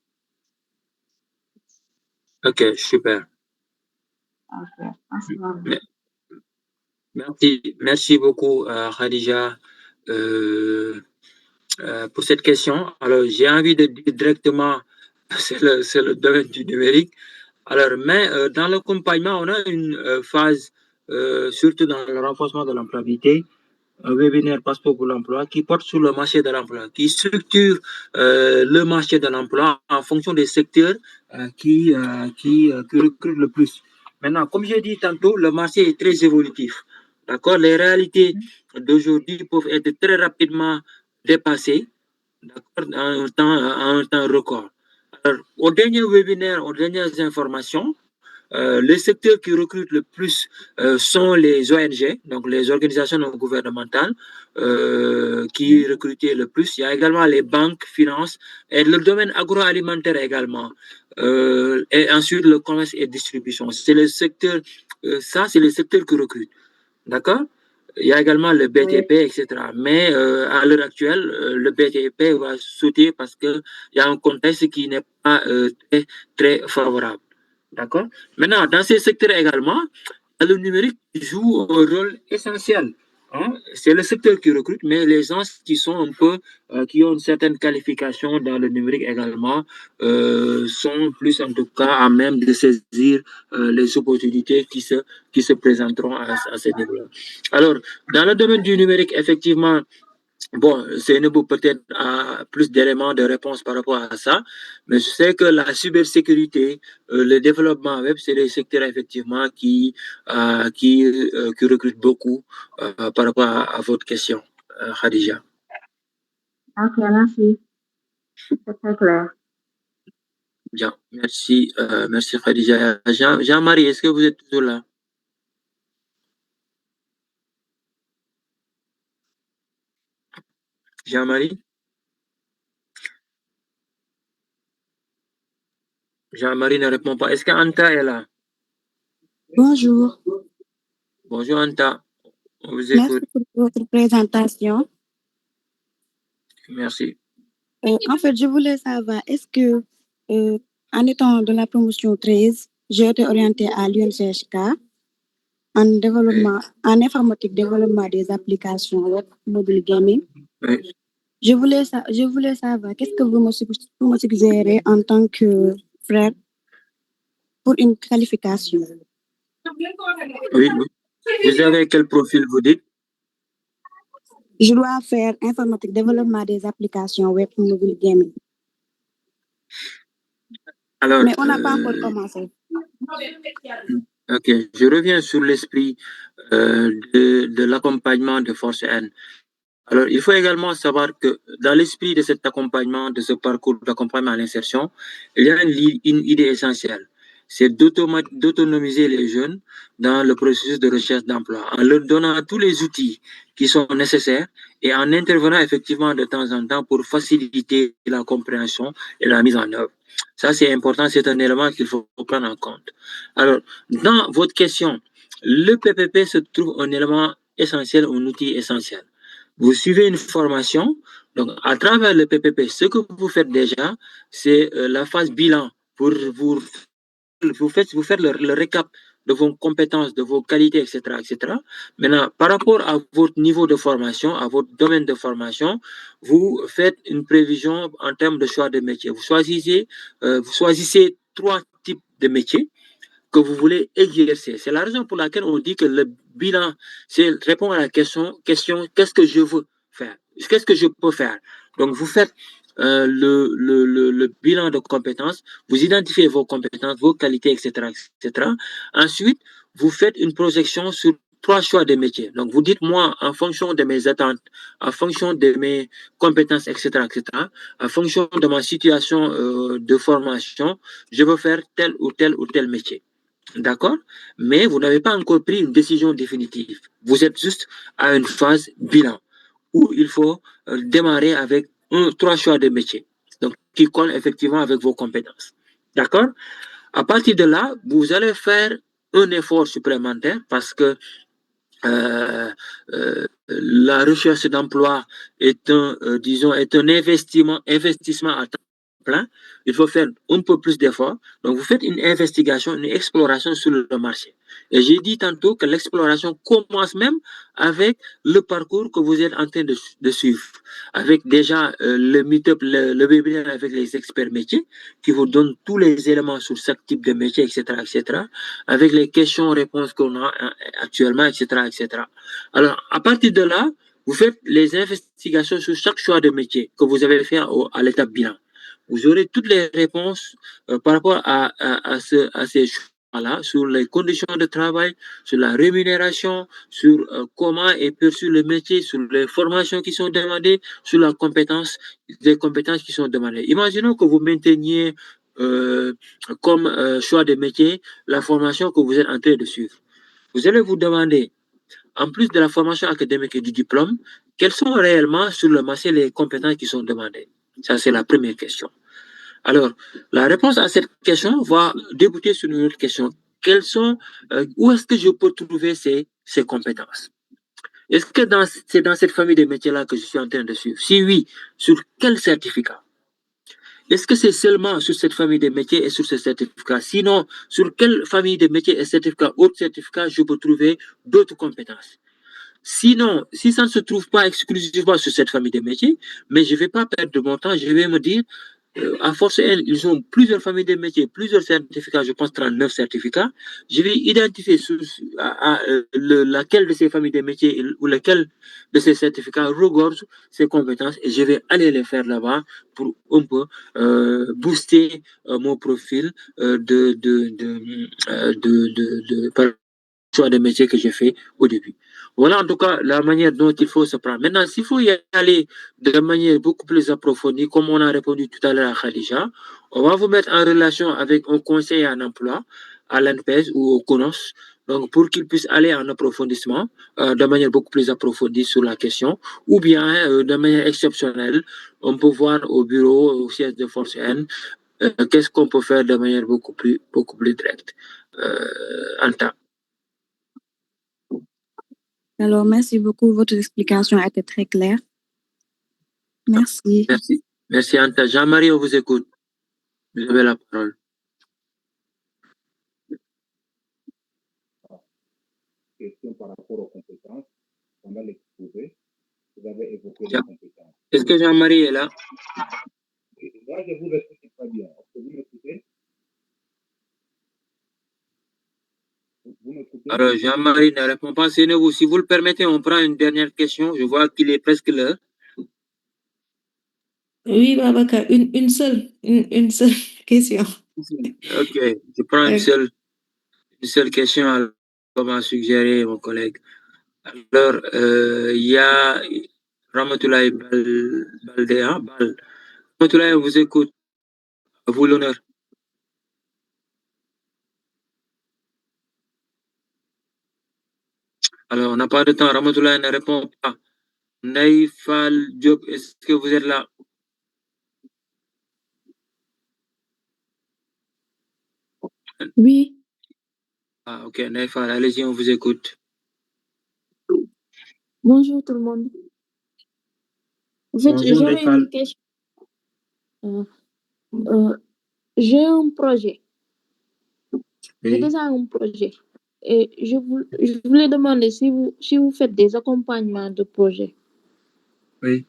Ok, super. Ok, Merci beaucoup, Khadija, pour cette question. Alors, j'ai envie de dire directement, c'est le domaine du numérique. Alors, mais dans l'accompagnement, on a une phase, surtout dans le renforcement de l'employabilité, un webinaire Passeport pour l'emploi qui porte sur le marché de l'emploi, qui structure le marché de l'emploi en fonction des secteurs qui recrutent le plus. Maintenant, comme j'ai dit tantôt, le marché est très évolutif. D'accord? Les réalités d'aujourd'hui peuvent être très rapidement dépassées, d'accord, en un temps record. Alors, au dernier webinaire, aux dernières informations, les secteurs qui recrutent le plus sont les ONG, donc les organisations non gouvernementales, qui recrutent le plus. Il y a également les banques, finances et le domaine agroalimentaire également. Et ensuite, le commerce et distribution. C'est le secteur, ça, c'est le secteur qui recrute. D'accord? Il y a également le BTP, etc. Mais à l'heure actuelle, le BTP va sauter parce qu'il y a un contexte qui n'est pas très, très favorable. D'accord? Maintenant, dans ces secteurs également, le numérique joue un rôle essentiel. Hein? C'est le secteur qui recrute, mais les gens qui sont un peu, qui ont une certaine qualification dans le numérique également, sont plus en tout cas à même de saisir les opportunités qui se présenteront à ce niveau-là. Alors, dans le domaine du numérique, effectivement, bon, Seynabou peut-être a plus d'éléments de réponse par rapport à ça, mais je sais que la cybersécurité, le développement web, c'est des secteurs effectivement qui recrutent beaucoup par rapport à votre question, Khadija. Ok, merci. C'est très clair. Bien, merci, merci Khadija. Jean-Marie, est-ce que vous êtes toujours là? Jean-Marie? Jean-Marie ne répond pas. Est-ce qu'Anta est là? Bonjour. Bonjour Anta. On vous écoute. Merci pour votre présentation. Merci. En fait, je voulais savoir, est-ce que En étant de la promotion 13, j'ai été orientée à l'UNCHK en développement, en informatique, développement des applications web, mobile gaming. Oui. Je voulais savoir, qu'est-ce que vous me suggérez en tant que frère pour une qualification? Oui, oui. Vous avez quel profil, vous dites? Je dois faire informatique, développement des applications web, mobile gaming. Alors, Mais on n'a pas encore commencé. Ok, je reviens sur l'esprit de l'accompagnement de Force N. Alors, il faut également savoir que dans l'esprit de cet accompagnement, de ce parcours d'accompagnement à l'insertion, il y a une idée essentielle. C'est d'autonomiser les jeunes dans le processus de recherche d'emploi, en leur donnant tous les outils qui sont nécessaires et en intervenant effectivement de temps en temps pour faciliter la compréhension et la mise en œuvre. Ça, c'est important, c'est un élément qu'il faut prendre en compte. Alors, dans votre question, le PPP se trouve un élément essentiel, un outil essentiel. Vous suivez une formation, donc à travers le PPP, ce que vous faites déjà, c'est la phase bilan pour vous faire le récap de vos compétences, de vos qualités, etc., etc. Maintenant, par rapport à votre niveau de formation, à votre domaine de formation, vous faites une prévision en termes de choix de métier. Vous choisissez 3 types de métiers que vous voulez exercer. C'est la raison pour laquelle on dit que le bilan, c'est répondre à la question qu'est-ce que je veux faire? Qu'est-ce que je peux faire? Donc, vous faites le bilan de compétences, vous identifiez vos compétences, vos qualités, etc., etc. Ensuite, vous faites une projection sur 3 choix de métiers. Donc, vous dites, moi, en fonction de mes attentes, en fonction de mes compétences, etc., etc., en fonction de ma situation de formation, je veux faire tel ou tel métier. D'accord? Mais vous n'avez pas encore pris une décision définitive. Vous êtes juste à une phase bilan où il faut démarrer avec 3 choix de métier. Donc, qui collent effectivement avec vos compétences. D'accord? À partir de là, vous allez faire un effort supplémentaire parce que la recherche d'emploi est est un investissement à temps plein. Il faut faire un peu plus d'efforts. Donc, vous faites une investigation, une exploration sur le marché. Et j'ai dit tantôt que l'exploration commence même avec le parcours que vous êtes en train de suivre. Avec déjà le meet-up, le webinaire avec les experts métiers qui vous donnent tous les éléments sur chaque type de métier, etc., etc. Avec les questions-réponses qu'on a actuellement, etc., etc. Alors, à partir de là, vous faites les investigations sur chaque choix de métier que vous avez fait à l'étape bilan. Vous aurez toutes les réponses par rapport à ces choix-là, sur les conditions de travail, sur la rémunération, sur comment est perçu le métier, sur les formations qui sont demandées, sur les compétences qui sont demandées. Imaginons que vous mainteniez comme choix de métier la formation que vous êtes en train de suivre. Vous allez vous demander, en plus de la formation académique et du diplôme, quelles sont réellement sur le marché les compétences qui sont demandées? Ça, c'est la première question. Alors, la réponse à cette question va déboucher sur une autre question. Où est-ce que je peux trouver ces compétences? Est-ce que c'est dans cette famille de métiers-là que je suis en train de suivre? Si oui, sur quel certificat? Est-ce que c'est seulement sur cette famille de métiers et sur ce certificat? Sinon, sur quelle famille de métiers et certificats, autres certificats, je peux trouver d'autres compétences? Sinon, si ça ne se trouve pas exclusivement sur cette famille de métiers, mais je ne vais pas perdre de mon temps, je vais me dire, à Force N, ils ont plusieurs familles de métiers, plusieurs certificats, je pense 39 certificats. Je vais identifier laquelle de ces familles de métiers ou lequel de ces certificats regorge ces compétences et je vais aller les faire là-bas pour un peu booster mon profil par choix de métier que j'ai fait au début. Voilà en tout cas la manière dont il faut se prendre. Maintenant, s'il faut y aller de manière beaucoup plus approfondie, comme on a répondu tout à l'heure à Khadija, on va vous mettre en relation avec un conseiller en emploi à l'ANPES ou au CONOS, donc pour qu'il puisse aller en approfondissement de manière beaucoup plus approfondie sur la question, ou bien de manière exceptionnelle, on peut voir au bureau, au siège de Force N, qu'est-ce qu'on peut faire de manière beaucoup plus directe en temps. Alors, merci beaucoup. Votre explication a été très claire. Merci. Merci. Merci, Anta. Jean-Marie, on vous écoute. Vous avez la parole. Question par rapport aux compétences. Pendant l'exposé, vous avez évoqué les compétences. Est-ce que Jean-Marie est là? Moi, je vous écoute très bien. Est-ce que vous m'écoutez? Alors, Jean-Marie ne répond pas. Si vous le permettez, on prend une dernière question. Je vois qu'il est presque l'heure. Oui, Babacar, une seule question. Ok, je prends une seule question. Alors, comment suggérer mon collègue? Alors, il y a Ramatoulaye Baldéa. Ramatoulaye, on vous écoute. À vous l'honneur. Alors, on n'a pas de temps. Ramatoulaye ne répond pas. Naïfal Diop, est-ce que vous êtes là? Oui. Ah, ok, Naïfal, allez-y, on vous écoute. Bonjour tout le monde. En fait, Bonjour, j'aurais Naïfal. une question. J'ai un projet. J'ai Oui. déjà un projet. Et je voulais demander si vous faites des accompagnements de projet. Oui.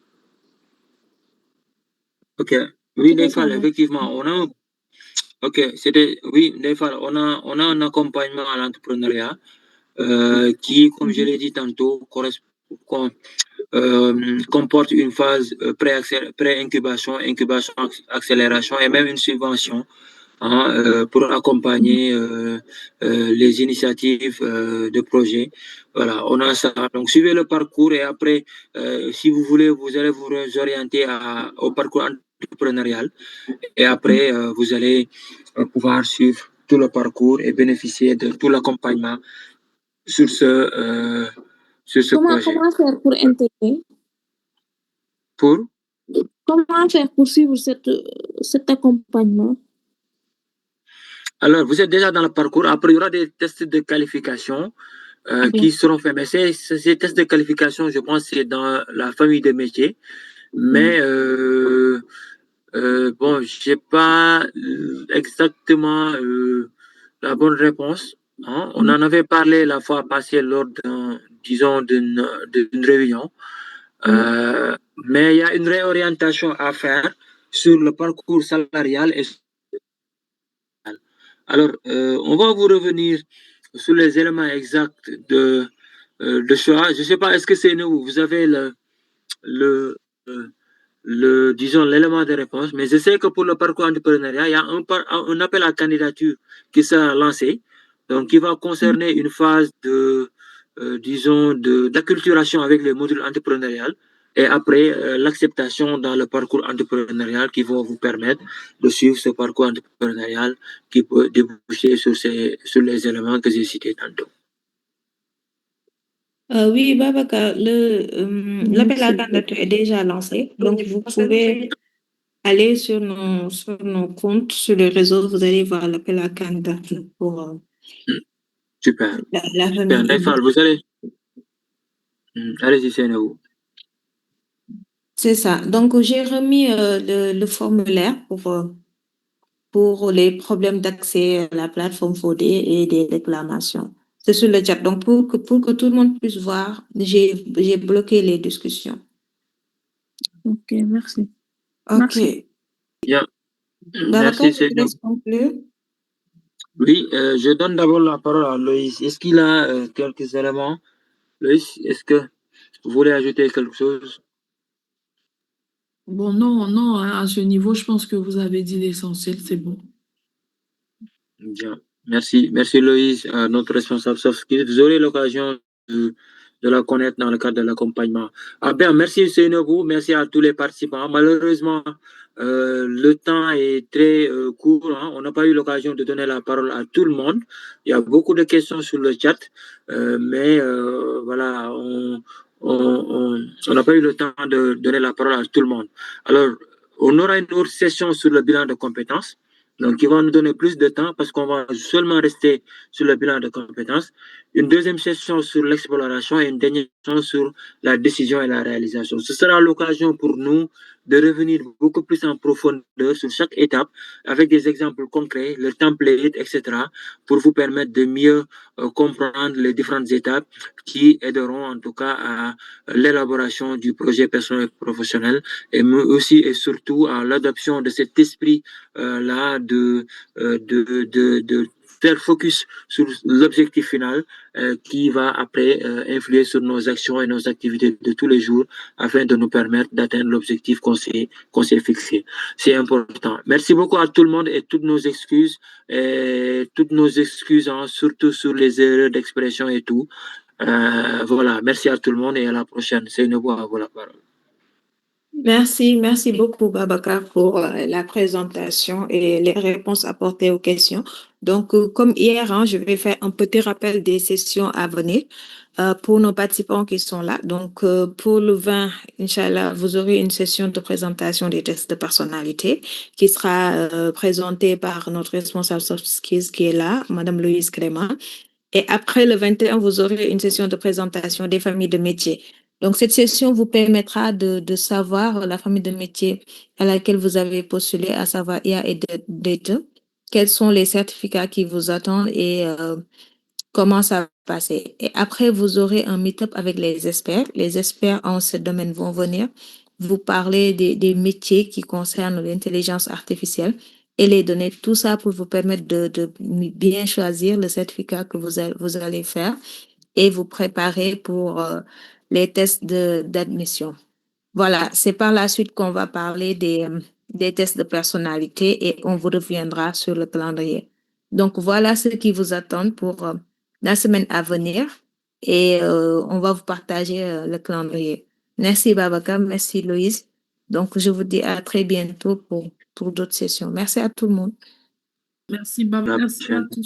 Ok. Oui, C'était ça, Naïfal, non? effectivement, on a. Ok, c'était. Oui, Naïfal, on a un accompagnement à l'entrepreneuriat qui, comme je l'ai dit tantôt, comporte une phase pré-incubation, incubation, accélération et même une subvention pour accompagner les initiatives de projet. Voilà, on a ça. Donc, suivez le parcours et après, si vous voulez, vous allez vous orienter au parcours entrepreneurial. Et après, vous allez pouvoir suivre tout le parcours et bénéficier de tout l'accompagnement sur ce projet. Comment faire pour intégrer? Pour? Comment faire pour suivre cet accompagnement? Alors, vous êtes déjà dans le parcours. Après, il y aura des tests de qualification qui seront faits. Mais ces tests de qualification, je pense, c'est dans la famille des métiers. Mais bon, je n'ai pas exactement la bonne réponse. On en avait parlé la fois passée lors d'une réunion. Mais il y a une réorientation à faire sur le parcours salarial et alors, on va vous revenir sur les éléments exacts de choix. Je ne sais pas, est-ce que c'est nous, vous avez disons, l'élément de réponse, mais je sais que pour le parcours entrepreneuriat, il y a un appel à candidature qui sera lancé, donc qui va concerner une phase disons, d'acculturation avec les modules entrepreneurial et après l'acceptation dans le parcours entrepreneurial qui vont vous permettre de suivre ce parcours entrepreneurial qui peut déboucher sur les éléments que j'ai cités tantôt. Oui, Babacar, l'appel à candidature est déjà lancé. Donc, vous pouvez aller sur nos comptes, sur les réseaux, vous allez voir l'appel à candidature pour Super. la famille. Naïfal, vous allez. Allez-y, c'est nous. C'est ça. Donc, j'ai remis le formulaire pour les problèmes d'accès à la plateforme FODE et des réclamations. C'est sur le chat. Donc, pour que tout le monde puisse voir, j'ai bloqué les discussions. Ok, merci. Ok. Merci. Bien. Babacar, Merci, je te laisse conclure. Oui, je donne d'abord la parole à Loïs. Est-ce qu'il a quelques éléments? Loïs, est-ce que vous voulez ajouter quelque chose? Bon, non, à ce niveau, je pense que vous avez dit l'essentiel, c'est bon. Bien. Merci Loïs, notre responsable soft skills. Vous aurez l'occasion de la connaître dans le cadre de l'accompagnement. Bien, merci Seynabou, merci à tous les participants. Malheureusement, le temps est très court. On n'a pas eu l'occasion de donner la parole à tout le monde. Il y a beaucoup de questions sur le chat, mais voilà, on n'a pas eu le temps de donner la parole à tout le monde. Alors, on aura une autre session sur le bilan de compétences. Donc, il va nous donner plus de temps parce qu'on va seulement rester sur le bilan de compétences. Une deuxième session sur l'exploration et une dernière session sur la décision et la réalisation. Ce sera l'occasion pour nous de revenir beaucoup plus en profondeur sur chaque étape avec des exemples concrets, le template, etc., pour vous permettre de mieux comprendre les différentes étapes qui aideront en tout cas à l'élaboration du projet personnel et professionnel, et aussi et surtout à l'adoption de cet esprit-là de faire focus sur l'objectif final qui va après influer sur nos actions et nos activités de tous les jours afin de nous permettre d'atteindre l'objectif qu'on s'est fixé. C'est important. Merci beaucoup à tout le monde et toutes nos excuses, hein, surtout sur les erreurs d'expression et tout. Voilà, merci à tout le monde et à la prochaine. C'est une voix à vous la parole. Merci beaucoup, Babacar, pour la présentation et les réponses apportées aux questions. Donc, comme hier, hein, je vais faire un petit rappel des sessions à venir pour nos participants qui sont là. Donc, pour le 20, Inch'Allah, vous aurez une session de présentation des tests de personnalité qui sera présentée par notre responsable soft skills qui est là, Madame Louise Clément. Et après le 21, vous aurez une session de présentation des familles de métiers. Donc, cette session vous permettra de savoir la famille de métier à laquelle vous avez postulé, à savoir IA et Data, quels sont les certificats qui vous attendent et comment ça va passer. Et après, vous aurez un meet-up avec les experts. Les experts en ce domaine vont venir vous parler des métiers qui concernent l'intelligence artificielle et les données, tout ça pour vous permettre de bien choisir le certificat que vous allez faire et vous préparer pour les tests d'admission. Voilà, c'est par la suite qu'on va parler des tests de personnalité et on vous reviendra sur le calendrier. Donc, voilà ce qui vous attend pour la semaine à venir et on va vous partager le calendrier. Merci Babacar, merci Loïse. Donc, je vous dis à très bientôt pour d'autres sessions. Merci à tout le monde. Merci Babacar. Merci à tous.